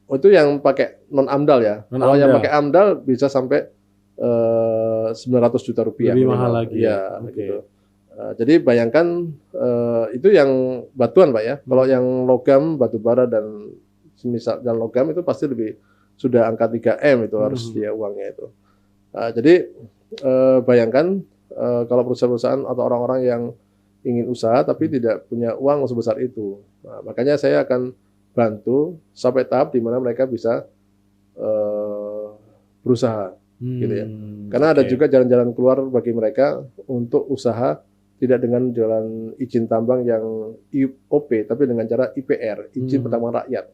itu yang pakai non AMDAL ya. Kalau yang pakai AMDAL bisa sampai 900 juta rupiah. Lebih mahal lagi. Ya, gitu. Jadi bayangkan itu yang batuan Pak ya. Kalau yang logam, batu bara dan semisal dan logam itu pasti sudah angka 3M itu harus dia uangnya itu. Jadi bayangkan kalau perusahaan-perusahaan atau orang-orang yang ingin usaha tapi tidak punya uang sebesar itu. Makanya saya akan bantu sampai tahap di mana mereka bisa berusaha gitu ya. Karena ada juga jalan-jalan keluar bagi mereka untuk usaha tidak dengan jalan izin tambang yang IOP tapi dengan cara IPR, izin pertambangan rakyat.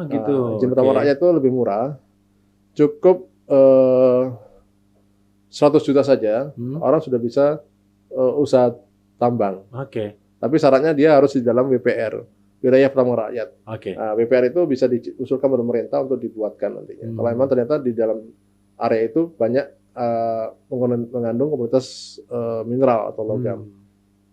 Gitu. Izin pertambangan rakyat itu lebih murah. Cukup 100 juta saja orang sudah bisa usaha tambang. Tapi syaratnya dia harus di dalam WPR, wilayah pertambangan rakyat. WPR itu bisa diusulkan oleh pemerintah untuk dibuatkan nantinya. Kalau memang ternyata di dalam area itu banyak mengandung komoditas mineral atau logam.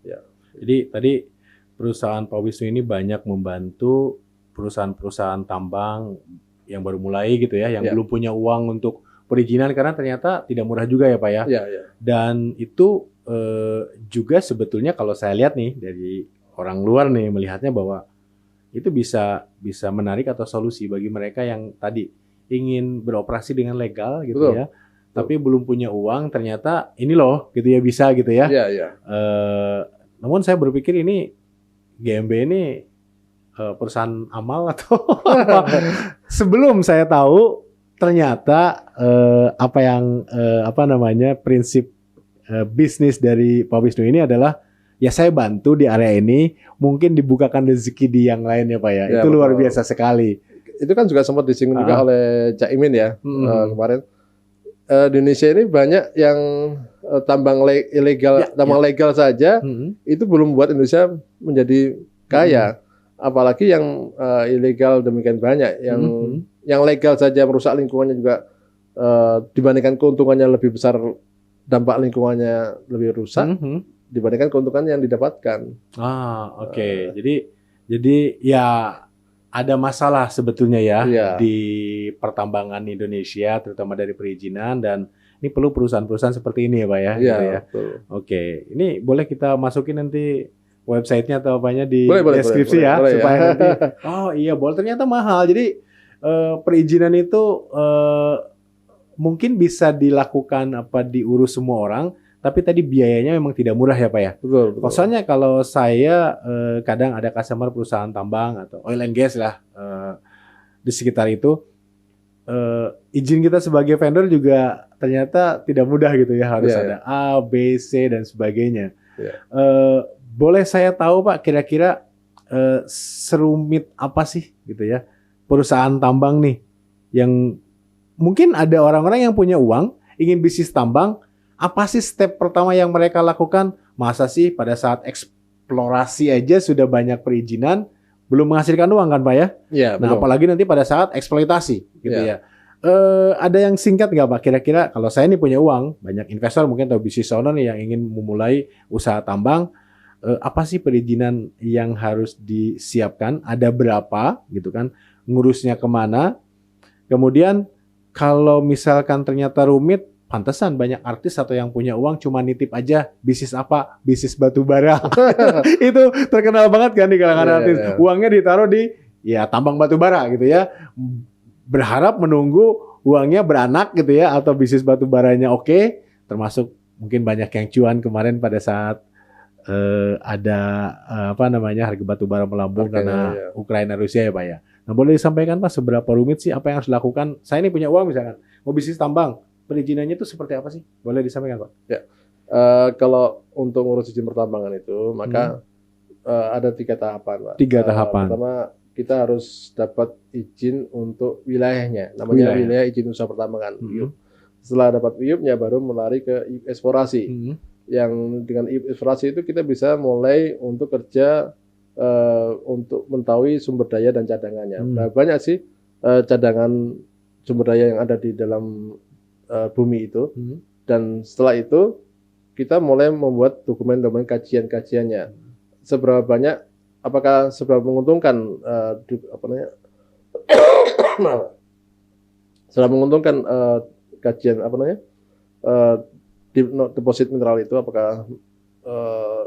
Ya. Jadi tadi perusahaan Pak Wisnu ini banyak membantu perusahaan-perusahaan tambang yang baru mulai gitu ya, yang belum punya uang untuk perizinan karena ternyata tidak murah juga ya Pak ya. Dan itu juga sebetulnya kalau saya lihat nih dari orang luar nih melihatnya bahwa itu bisa menarik atau solusi bagi mereka yang tadi ingin beroperasi dengan legal gitu ya. Tapi belum punya uang, ternyata ini loh gitu ya bisa gitu ya. Namun saya berpikir ini GMB ini perusahaan amal atau apa. Sebelum saya tahu ternyata prinsip bisnis dari Pak Wisnu ini adalah ya saya bantu di area ini, mungkin dibukakan rezeki di yang lain ya Pak ya. Itu luar biasa sekali. Itu kan juga sempat disinggung juga oleh Cak Imin ya kemarin. Di Indonesia ini banyak yang tambang ilegal, tambang legal saja itu belum buat Indonesia menjadi kaya. Apalagi yang ilegal demikian banyak, yang legal saja merusak lingkungannya juga dibandingkan keuntungannya lebih besar, dampak lingkungannya lebih rusak dibandingkan keuntungan yang didapatkan. Jadi ya ada masalah sebetulnya ya di pertambangan Indonesia, terutama dari perizinan, dan ini perlu perusahaan-perusahaan seperti ini ya Pak ya. Oke, ini boleh kita masukin nanti websitenya atau apanya di deskripsi boleh, supaya nanti. Oh iya, boleh, ternyata mahal. Jadi perizinan itu mungkin bisa dilakukan diurus semua orang, tapi tadi biayanya memang tidak murah ya Pak ya. Betul. Soalnya kalau saya kadang ada customer perusahaan tambang atau oil and gas lah di sekitar itu, izin kita sebagai vendor juga ternyata tidak mudah gitu ya, harus ada A, B, C dan sebagainya. Boleh saya tahu Pak kira-kira serumit apa sih gitu ya perusahaan tambang nih yang mungkin ada orang-orang yang punya uang ingin bisnis tambang, apa sih step pertama yang mereka lakukan? Masa sih pada saat eksplorasi aja sudah banyak perizinan belum menghasilkan uang kan Pak ya? Iya. Nah apalagi nanti pada saat eksploitasi gitu ya. Ada yang singkat nggak Pak? Kira-kira kalau saya nih punya uang, banyak investor mungkin atau business owner nih yang ingin memulai usaha tambang, apa sih perizinan yang harus disiapkan? Ada berapa gitu kan? Ngurusnya kemana? Kemudian kalau misalkan ternyata rumit, pantesan banyak artis atau yang punya uang cuma nitip aja bisnis apa? Bisnis batu bara. Itu terkenal banget kan di kalangan artis. Uangnya ditaruh di tambang batu bara gitu ya. Berharap menunggu uangnya beranak gitu ya, atau bisnis batu baranya oke, termasuk mungkin banyak yang cuan kemarin pada saat ada harga batu bara melambung karena Ukraina Rusia ya Pak ya. Nah boleh disampaikan Pak seberapa rumit sih apa yang harus dilakukan? Saya ini punya uang misalkan mau bisnis tambang, perizinannya itu seperti apa sih? Boleh disampaikan Pak? Ya, kalau untuk ngurus izin pertambangan itu maka ada 3 tahapan Pak. 3 tahapan. Pertama kita harus dapat izin untuk wilayahnya, namanya wilayah izin usaha pertambangan. Setelah dapat WIUP-nya baru melari ke eksplorasi. Yang dengan eksplorasi itu kita bisa mulai untuk kerja untuk mengetahui sumber daya dan cadangannya. Nah, banyak sih cadangan sumber daya yang ada di dalam bumi itu. Dan setelah itu kita mulai membuat dokumen-dokumen kajian-kajiannya. Seberapa banyak, apakah seberapa menguntungkan seberapa menguntungkan kajian deposit mineral itu, apakah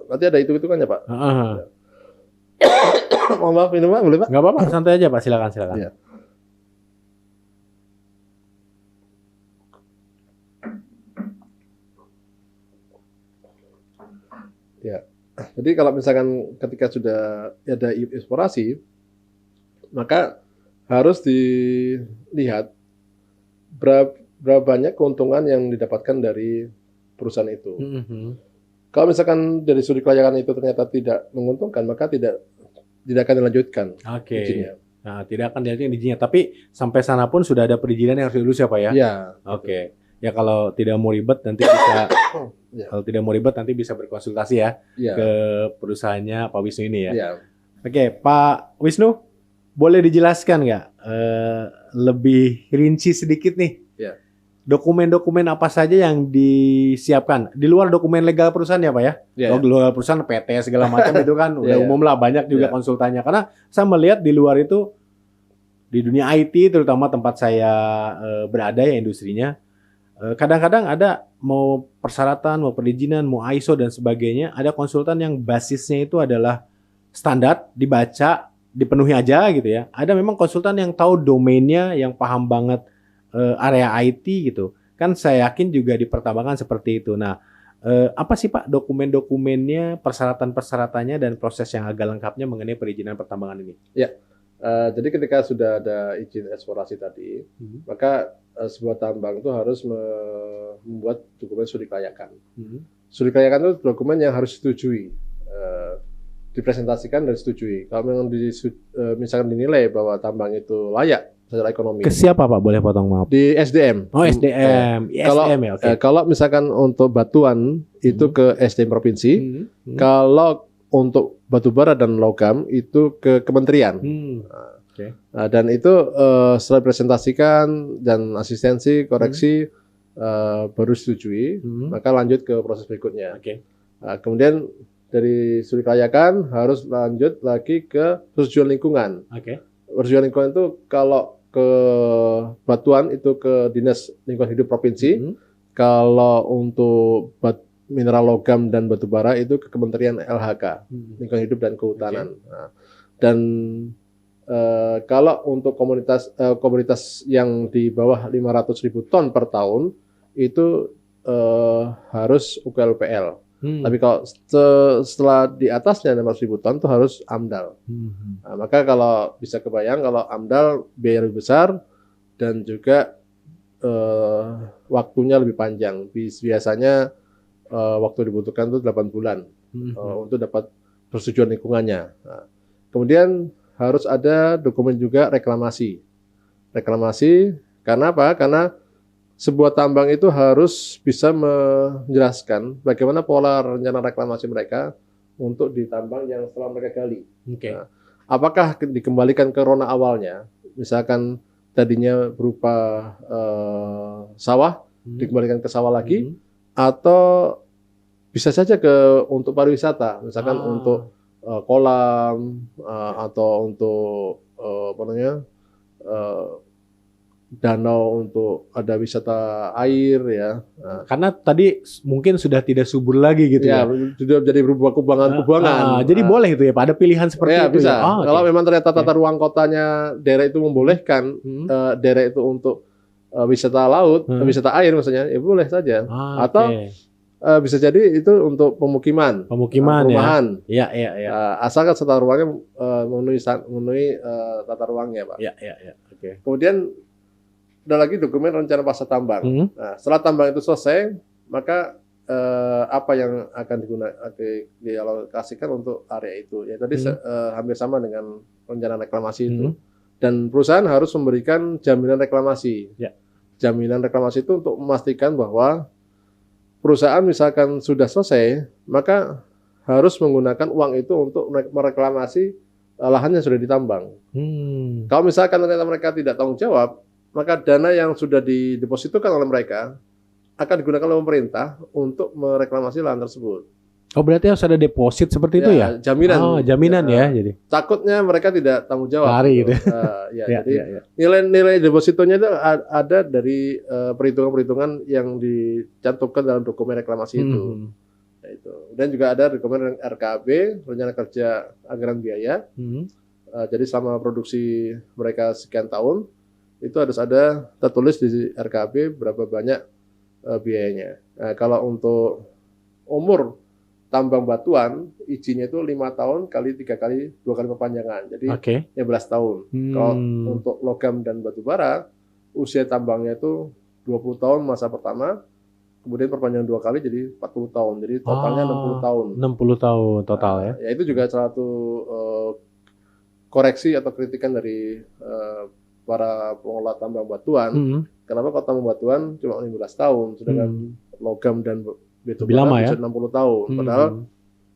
nanti ada hitung-hitungannya Pak. Mohon maaf ini Pak, boleh Pak? Nggak apa-apa, santai aja Pak, silakan. Ya. Ya, jadi kalau misalkan ketika sudah ada eksplorasi, maka harus dilihat berapa banyak keuntungan yang didapatkan dari perusahaan itu. Kalau misalkan dari studi kelayakan itu ternyata tidak menguntungkan, maka tidak akan dilanjutkan izinnya. Nah, tidak akan dilanjutkan izinnya. Tapi sampai sana pun sudah ada perizinan yang harus dilurus ya Pak ya? Iya. Oke. Ya kalau tidak mau ribet nanti bisa kalau tidak mau ribet nanti bisa berkonsultasi ya ke perusahaannya Pak Wisnu ini ya. Oke, Pak Wisnu, boleh dijelaskan nggak lebih rinci sedikit nih? Dokumen-dokumen apa saja yang disiapkan di luar dokumen legal perusahaan ya Pak ya? Di luar perusahaan PT segala macam itu kan udah umum lah, banyak juga konsultannya. Karena saya melihat di luar itu di dunia IT terutama tempat saya berada ya industrinya, kadang-kadang ada mau persyaratan, mau perizinan, mau ISO dan sebagainya, ada konsultan yang basisnya itu adalah standar, dibaca, dipenuhi aja gitu ya. Ada memang konsultan yang tahu domainnya, yang paham banget area IT gitu. Kan saya yakin juga di pertambangan seperti itu. Nah, apa sih Pak dokumen-dokumennya, persyaratan-persyaratannya dan proses yang agak lengkapnya mengenai perizinan pertambangan ini? Ya, jadi ketika sudah ada izin eksplorasi tadi, maka sebuah tambang itu harus membuat dokumen studi kelayakan. Studi kelayakan itu dokumen yang harus disetujui, dipresentasikan dan disetujui. Kalau memang misalkan dinilai bahwa tambang itu layak secara ekonomi. Ke siapa Pak? Boleh potong maaf. Di SDM. Oh SDM. ISDM ya. Okay. Kalau misalkan untuk batuan itu ke SDM provinsi. Kalau untuk batu bara dan logam itu ke kementerian. Dan itu setelah presentasikan dan asistensi koreksi baru setujui, maka lanjut ke proses berikutnya. Kemudian dari studi kelayakan harus lanjut lagi ke persetujuan lingkungan. Persetujuan lingkungan itu kalau ke batuan itu ke Dinas Lingkungan Hidup Provinsi. Kalau untuk mineral logam dan batu bara itu ke Kementerian LHK, Lingkungan Hidup dan Kehutanan. Dan Kalau untuk komunitas yang di bawah 500.000 ton per tahun itu harus UKLPL. Tapi kalau setelah di atasnya 500.000 ton itu harus AMDAL. Nah, maka kalau bisa kebayang kalau AMDAL biaya lebih besar dan juga waktunya lebih panjang. Biasanya waktu dibutuhkan itu 8 bulan untuk dapat persetujuan lingkungannya. Nah, kemudian harus ada dokumen juga reklamasi. Reklamasi karena apa? Karena sebuah tambang itu harus bisa menjelaskan bagaimana pola rencana reklamasi mereka untuk di tambang yang setelah mereka gali. Nah, apakah dikembalikan ke rona awalnya, misalkan tadinya berupa sawah, dikembalikan ke sawah lagi, atau bisa saja untuk pariwisata, misalkan untuk kolam atau untuk danau untuk ada wisata air ya. Karena tadi mungkin sudah tidak subur lagi gitu ya. Sudah jadi berubah kubangan-kubangan. Jadi boleh itu ya, Pak, ada pilihan seperti itu bisa. ya. Kalau memang ternyata tata ruang kotanya daerah itu membolehkan daerah itu untuk wisata laut, wisata air maksudnya, ya boleh saja. Atau bisa jadi itu untuk pemukiman, perumahan. Ya. Asalkan tata ruangnya memenuhi tata ruangnya, Pak. Ya. Kemudian ada lagi dokumen rencana pasca tambang. Nah, setelah tambang itu selesai, maka apa yang akan dialokasikan untuk area itu? Ya tadi hampir sama dengan rencana reklamasi itu. Dan perusahaan harus memberikan jaminan reklamasi. Ya. Jaminan reklamasi itu untuk memastikan bahwa perusahaan misalkan sudah selesai, maka harus menggunakan uang itu untuk mereklamasi lahan yang sudah ditambang. Kalau misalkan ternyata mereka tidak tanggung jawab, maka dana yang sudah didepositokan oleh mereka akan digunakan oleh pemerintah untuk mereklamasi lahan tersebut. Oh, berarti harus ada deposit seperti itu ya? Jaminan. Oh, jaminan ya. Jadi takutnya mereka tidak tanggung jawab. Lari gitu. Jadi nilai depositonya itu ada dari perhitungan-perhitungan yang dicantumkan dalam dokumen reklamasi itu. Nah, itu. Dan juga ada dokumen RKAB, rencana kerja anggaran biaya. Jadi selama produksi mereka sekian tahun, itu harus ada tertulis di RKAB berapa banyak biayanya. Nah, kalau untuk umur tambang batuan, izinnya itu 5 tahun kali 3 kali 2 kali perpanjangan. Jadi 15 tahun. Kalau untuk logam dan batu bara, usia tambangnya itu 20 tahun masa pertama, kemudian perpanjangan 2 kali jadi 40 tahun. Jadi totalnya 60 tahun. 60 tahun total ya. Ya itu juga salah satu koreksi atau kritikan dari para pengelola tambang batuan. Kenapa kalau tambang batuan cuma 15 tahun, sedangkan logam dan batu bara bisa 60 tahun. Padahal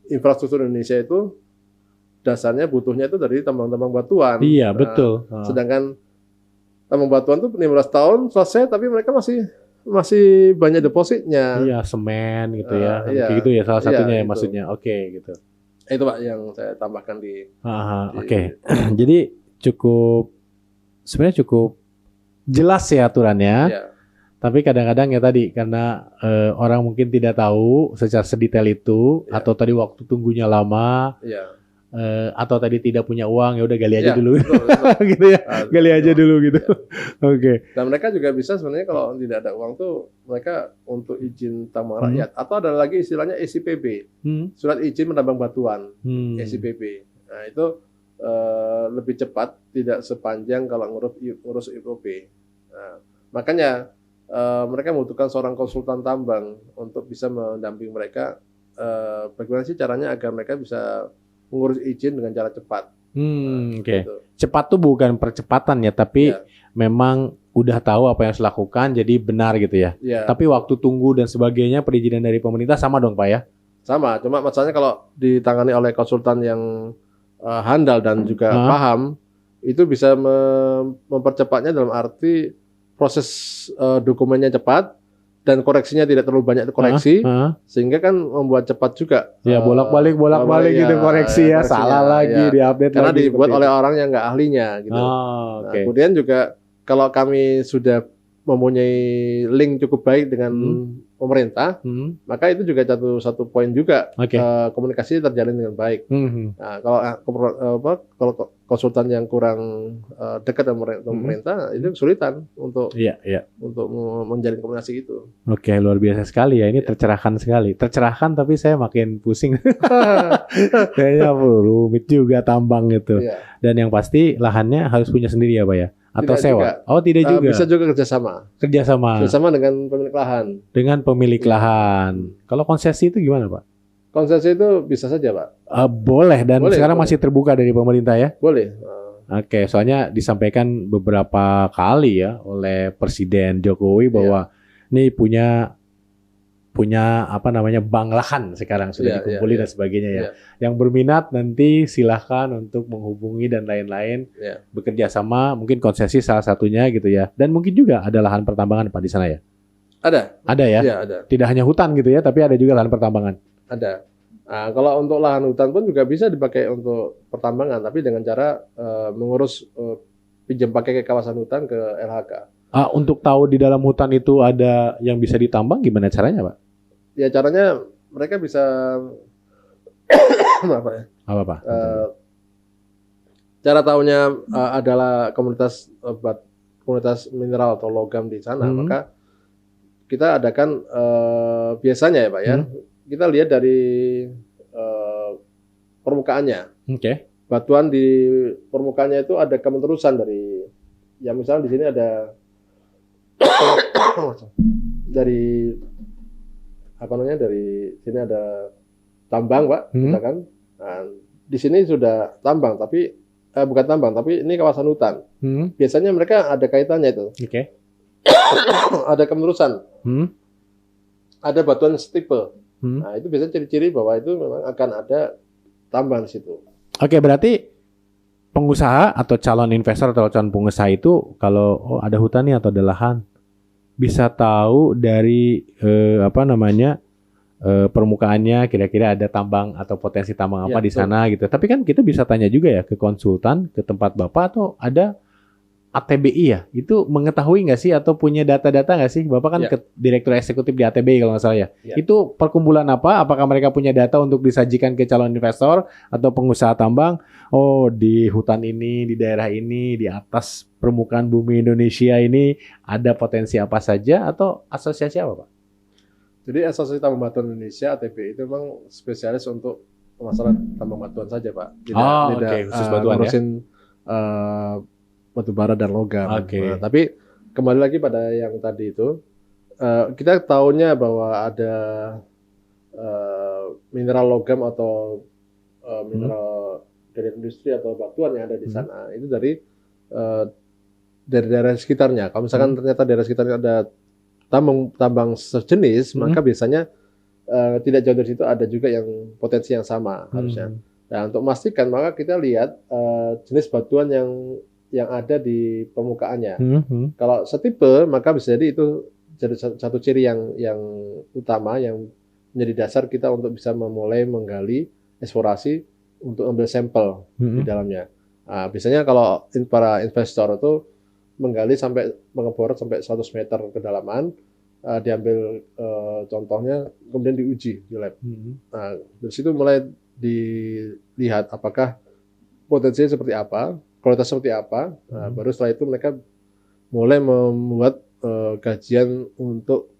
infrastruktur Indonesia itu dasarnya butuhnya itu dari tambang-tambang batuan. Iya, betul. Sedangkan tambang batuan itu 15 tahun selesai, tapi mereka masih banyak depositnya. Iya, semen gitu ya. Gitu ya salah satunya ya gitu. maksudnya. Oke, gitu. Itu Pak yang saya tambahkan di. Oke. Jadi sebenarnya cukup jelas ya aturannya. Ya. Tapi kadang-kadang ya tadi karena orang mungkin tidak tahu secara sedetail itu, atau tadi waktu tunggunya lama, atau tadi tidak punya uang, ya udah gali aja dulu, betul. Gitu ya, gali aja dulu gitu. Oke. Dan mereka juga bisa sebenarnya kalau tidak ada uang tuh mereka untuk izin tambang rakyat, atau ada lagi istilahnya SIPB, surat izin menambang batuan, SIPB. Nah itu lebih cepat, tidak sepanjang kalau ngurus IOP. Nah, makanya mereka membutuhkan seorang konsultan tambang untuk bisa mendampingi mereka. Bagaimana sih caranya agar mereka bisa mengurus izin dengan cara cepat. Gitu. Cepat tuh bukan percepatan ya, tapi memang udah tahu apa yang harus dilakukan, jadi benar gitu ya. Tapi waktu tunggu dan sebagainya perizinan dari pemerintah sama dong Pak ya? Sama, cuma masalahnya kalau ditangani oleh konsultan yang handal dan juga paham, itu bisa mempercepatnya dalam arti proses dokumennya cepat dan koreksinya tidak terlalu banyak koreksi, sehingga kan membuat cepat juga. Ya bolak-balik gitu koreksi ya, salah lagi diupdate karena lagi. Dibuat oleh orang yang nggak ahlinya gitu. Nah, kemudian juga kalau kami sudah mempunyai link cukup baik dengan pemerintah, maka itu juga satu poin juga komunikasi terjalin dengan baik. Nah, kalau konsultan yang kurang dekat dengan pemerintah itu kesulitan untuk menjalin komunikasi itu. Oke, luar biasa sekali ya. Ini tercerahkan sekali. Tercerahkan tapi saya makin pusing. Kayaknya rumit juga tambang itu. Dan yang pasti lahannya harus punya sendiri ya Pak ya? Atau tidak sewa? Juga. Oh tidak juga. Bisa juga kerjasama. Kerjasama dengan pemilik lahan. Dengan pemilik lahan. Kalau konsesi itu gimana Pak? Konsesi itu bisa saja Pak. Boleh dan sekarang masih terbuka dari pemerintah ya? Boleh. Oke, soalnya disampaikan beberapa kali ya oleh Presiden Jokowi bahwa ini punya bank lahan sekarang sudah dikumpulin dan sebagainya ya. Yang berminat nanti silahkan untuk menghubungi dan lain-lain, bekerja sama, mungkin konsesi salah satunya gitu ya. Dan mungkin juga ada lahan pertambangan Pak di sana ya? Ada ya? Iya, ada. Tidak hanya hutan gitu ya, tapi ada juga lahan pertambangan. Ada. Nah, kalau untuk lahan hutan pun juga bisa dipakai untuk pertambangan, tapi dengan cara mengurus pinjam pakai ke kawasan hutan ke LHK. Untuk tahu di dalam hutan itu ada yang bisa ditambang, gimana caranya Pak? Ya caranya mereka bisa Apa Pak? Cara tahunya adalah komunitas mineral atau logam di sana, maka kita adakan biasanya ya Pak ya, kita lihat dari permukaannya. Batuan di permukaannya itu ada kemeterusan dari, ya misalnya di sini ada dari sini ada tambang Pak, misalkan. Nah, di sini sudah tambang tapi bukan tambang tapi ini kawasan hutan. Biasanya mereka ada kaitannya itu. Ada kemeterusan. Ada batuan stipe. Nah, itu biasanya ciri-ciri bahwa itu memang akan ada tambang di situ. Oke, berarti pengusaha atau calon investor atau calon pengusaha itu kalau ada hutan nih atau ada lahan bisa tahu dari permukaannya kira-kira ada tambang atau potensi tambang apa di sana gitu. Tapi kan kita bisa tanya juga ya ke konsultan, ke tempat Bapak atau ada ATBI ya? Itu mengetahui nggak sih atau punya data-data nggak sih? Bapak kan direktur eksekutif di ATBI kalau nggak salah ya. Itu perkumpulan apa? Apakah mereka punya data untuk disajikan ke calon investor atau pengusaha tambang? Oh, di hutan ini, di daerah ini, di atas permukaan bumi Indonesia ini ada potensi apa saja atau asosiasi apa Pak? Jadi Asosiasi Tambang Batuan Indonesia ATBI itu memang spesialis untuk masalah tambang batuan saja Pak. Tidak khusus batuan ngurusin batu bara dan logam. Nah, tapi kembali lagi pada yang tadi itu, kita tahunya bahwa ada mineral logam atau mineral dari industri atau batuan yang ada di sana itu dari daerah sekitarnya. Kalau misalkan ternyata daerah sekitarnya ada tambang sejenis, maka biasanya tidak jauh dari situ ada juga yang potensi yang sama harusnya. Nah, untuk memastikan maka kita lihat jenis batuan yang ada di permukaannya. Kalau setipe maka bisa jadi itu jadi satu ciri yang utama yang menjadi dasar kita untuk bisa memulai menggali eksplorasi untuk ambil sampel di dalamnya. Nah, biasanya kalau para investor itu menggali sampai mengebor sampai 100 meter kedalaman, diambil contohnya kemudian diuji di lab. Nah, dari situ mulai dilihat apakah potensinya seperti apa, kualitas seperti apa. Nah, baru setelah itu mereka mulai membuat kajian untuk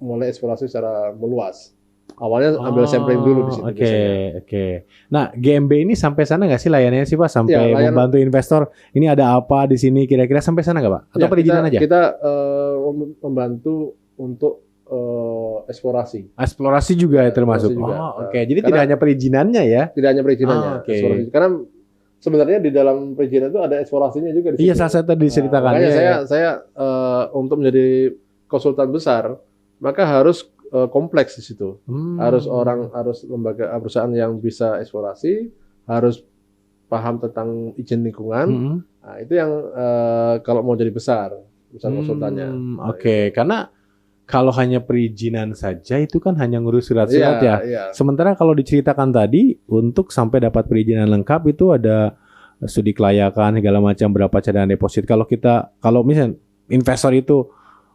mulai eksplorasi secara meluas. Awalnya ambil sampling dulu di situ. Oke. Nah, GMB ini sampai sana nggak sih layanannya sih Pak? Sampai membantu investor. Ini ada apa di sini? Kira-kira sampai sana nggak Pak? Atau perizinan aja? Kita membantu untuk eksplorasi. Eksplorasi juga ya termasuk. Jadi tidak hanya perizinannya ya? Tidak hanya perizinannya. Eksplorasi. Karena sebenarnya di dalam perizinan itu ada eksplorasinya juga di situ. Iya, salah satu diceritakan. Makanya saya untuk menjadi konsultan besar, maka harus kompleks di situ. Harus lembaga perusahaan yang bisa eksplorasi, harus paham tentang izin lingkungan. Nah, itu yang kalau mau jadi besar konsultannya. Karena kalau hanya perizinan saja itu kan hanya ngurus surat-surat ya. Sementara kalau diceritakan tadi untuk sampai dapat perizinan lengkap itu ada studi kelayakan segala macam, berapa cadangan deposit. Kalau misalnya investor itu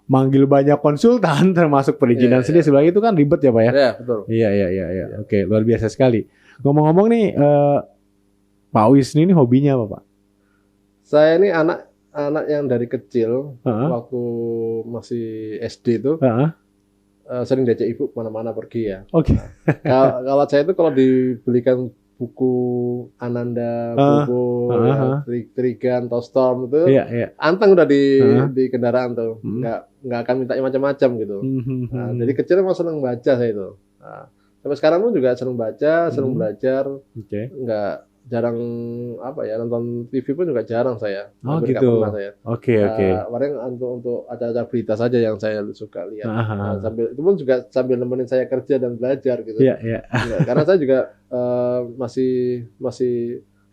manggil banyak konsultan termasuk perizinan sendiri sebenarnya itu kan ribet ya Pak ya? Iya, betul. Iya. Oke, luar biasa sekali. Ngomong-ngomong nih, Pak Wisnu ini hobinya apa Pak? Saya ini anak yang dari kecil waktu masih SD itu sering diajak ibu kemana-mana pergi ya. Oke. Kalau saya itu kalau dibelikan buku Ananda, buku Trigan, Tostorm itu, anteng udah di kendaraan tuh, nggak akan minta macam-macam gitu. Nah, jadi kecil emang seneng baca saya itu. Nah, sampai sekarang pun juga seneng baca, seneng belajar, nggak jarang nonton TV pun juga jarang saya. Gitu. Pernah saya. Oke. Paling untuk acara-acara berita saja yang saya suka lihat. Nah, itu pun juga sambil nemenin saya kerja dan belajar gitu. Iya. Karena saya juga masih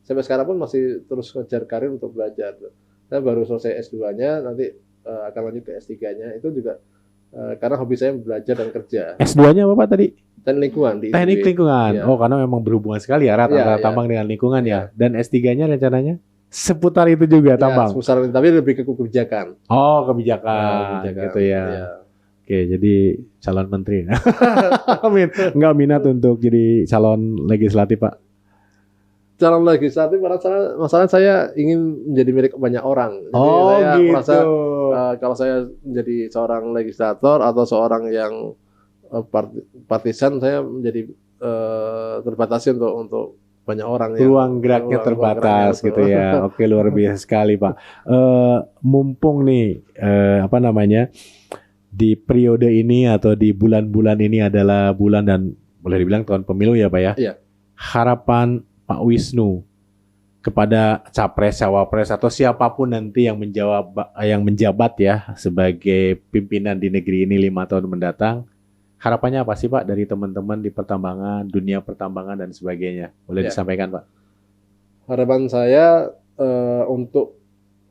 sampai sekarang pun masih terus ngejar karir untuk belajar. Saya baru selesai S2-nya, nanti akan lanjut ke S3-nya. Itu juga karena hobi saya belajar dan kerja. S2-nya apa Pak tadi? Teknik lingkungan. Teknik lingkungan. Ya. Oh, karena memang berhubungan sekali ya antara tambang dengan lingkungan ya. Dan S3-nya rencananya seputar itu juga tambang. Seputar, tapi lebih ke kebijakan. Oh, kebijakan gitu ya. Oke, jadi calon menteri. Amin. Enggak minat untuk jadi calon legislatif, Pak. Calon legislatif masalah saya ingin menjadi milik banyak orang. Jadi saya merasa kalau saya menjadi seorang legislator atau seorang yang partisan, saya menjadi terbatasi untuk banyak orang. Ruang geraknya terbatas gitu ya. Oke, luar biasa sekali Pak. Mumpung nih di periode ini atau di bulan-bulan ini adalah bulan dan boleh dibilang tahun pemilu ya Pak ya. Iya. Harapan Pak Wisnu kepada capres, cawapres atau siapapun nanti yang menjabat ya sebagai pimpinan di negeri ini 5 tahun mendatang. Harapannya apa sih Pak dari teman-teman di pertambangan, dunia pertambangan dan sebagainya? Boleh disampaikan Pak? Harapan saya untuk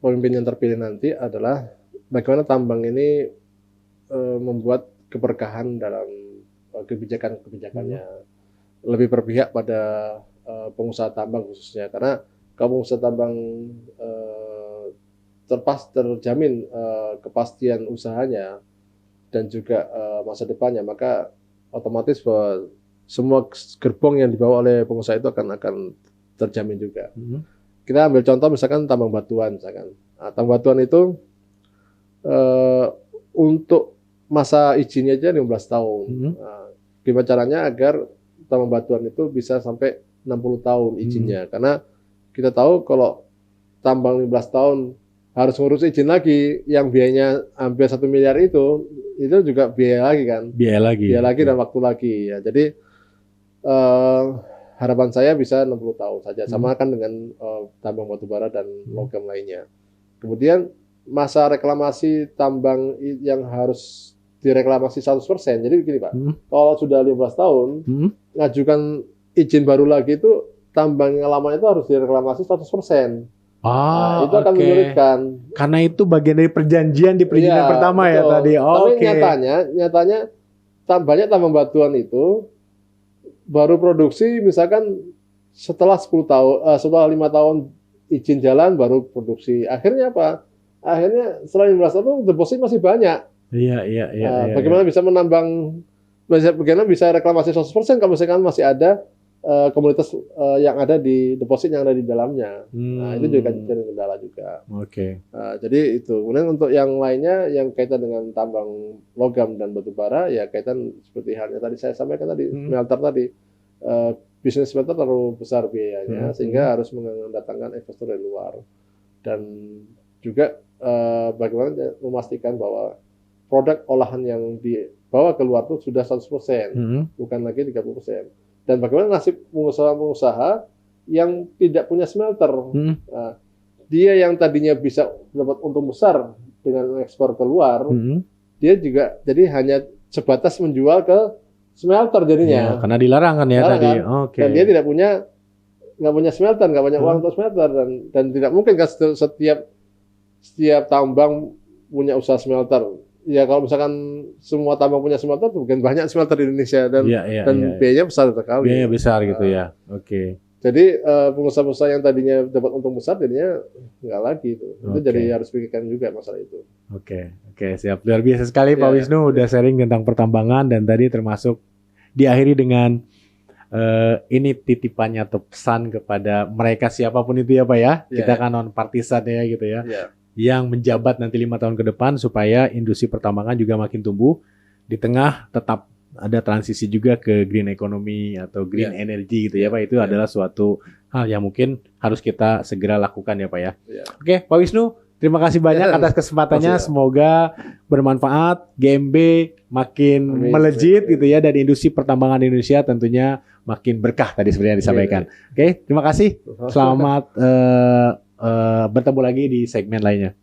pemimpin yang terpilih nanti adalah bagaimana tambang ini membuat keberkahan dalam kebijakan-kebijakannya. Lebih berpihak pada pengusaha tambang khususnya. Karena kalau pengusaha tambang terjamin kepastian usahanya, dan juga masa depannya, maka otomatis bahwa semua gerbong yang dibawa oleh pengusaha itu akan terjamin juga. Kita ambil contoh misalkan tambang batuan misalkan. Nah, tambang batuan itu untuk masa izinnya aja 15 tahun. Nah, gimana caranya agar tambang batuan itu bisa sampai 60 tahun izinnya? Karena kita tahu kalau tambang 15 tahun harus ngurus izin lagi, yang biayanya hampir 1 miliar itu juga biaya lagi kan. Biaya lagi dan waktu lagi ya. Jadi harapan saya bisa 60 tahun saja. Sama kan dengan tambang batubara dan logam lainnya. Kemudian masa reklamasi tambang yang harus direklamasi 100%. Jadi begini Pak, kalau sudah 15 tahun, ngajukan izin baru lagi itu tambang yang lama itu harus direklamasi 100%. Nah, itu akan menyulitkan. Karena itu bagian dari perjanjian di perizinan pertama betul. Ya tadi. Tapi nyatanya banyak tambang batuan itu baru produksi misalkan setelah 10 tahun, setelah 5 tahun izin jalan baru produksi. Akhirnya apa? Akhirnya setelah 15 tahun deposit masih banyak. Iya. Bagaimana bisa menambang? Bagaimana bisa reklamasi 100% kalau misalkan masih ada komunitas yang ada di deposit yang ada di dalamnya. Nah, itu juga jadi kendala juga. Jadi itu. Kemudian untuk yang lainnya yang kaitan dengan tambang logam dan batubara ya kaitan seperti halnya tadi saya sampaikan tadi smelter tadi. Bisnis smelter terlalu besar biayanya sehingga harus mendatangkan investor dari luar. Dan juga bagaimana memastikan bahwa produk olahan yang dibawa keluar itu sudah 100%, bukan lagi 30%. Dan bagaimana nasib pengusaha-pengusaha yang tidak punya smelter? Nah, dia yang tadinya bisa dapat untung besar dengan ekspor keluar, dia juga jadi hanya sebatas menjual ke smelter jadinya. Karena dilarang kan ya tadi. Dan dia nggak punya smelter, nggak punya uang untuk smelter dan tidak mungkin kan setiap tambang punya usaha smelter. Ya kalau misalkan semua tambang punya smelter, mungkin banyak smelter di Indonesia dan biayanya besar sekali. Biaya besar gitu ya. Jadi pengusaha-pengusaha yang tadinya dapat untung besar jadinya nggak lagi itu. Itu Oke. jadi harus pikirkan juga masalah itu. Oke, siap. Luar biasa sekali Pak Ya. Wisnu udah sharing tentang pertambangan dan tadi termasuk diakhiri dengan ini titipannya atau pesan kepada mereka siapapun itu ya Pak ya. Ya. Kita kan non partisan ya gitu ya. Ya. Yang menjabat nanti 5 tahun ke depan supaya industri pertambangan juga makin tumbuh di tengah tetap ada transisi juga ke green economy atau green energy gitu ya Pak. Itu adalah suatu hal yang mungkin harus kita segera lakukan ya Pak ya. Ya. Oke, Pak Wisnu, terima kasih banyak Ya. atas kesempatannya. Makasih, ya. Semoga bermanfaat, GMB makin Amin. melejit Amin. gitu ya, dan industri pertambangan Indonesia tentunya makin berkah tadi sebenarnya yang disampaikan. Oke, terima kasih. Selamat bertemu lagi di segmen lainnya.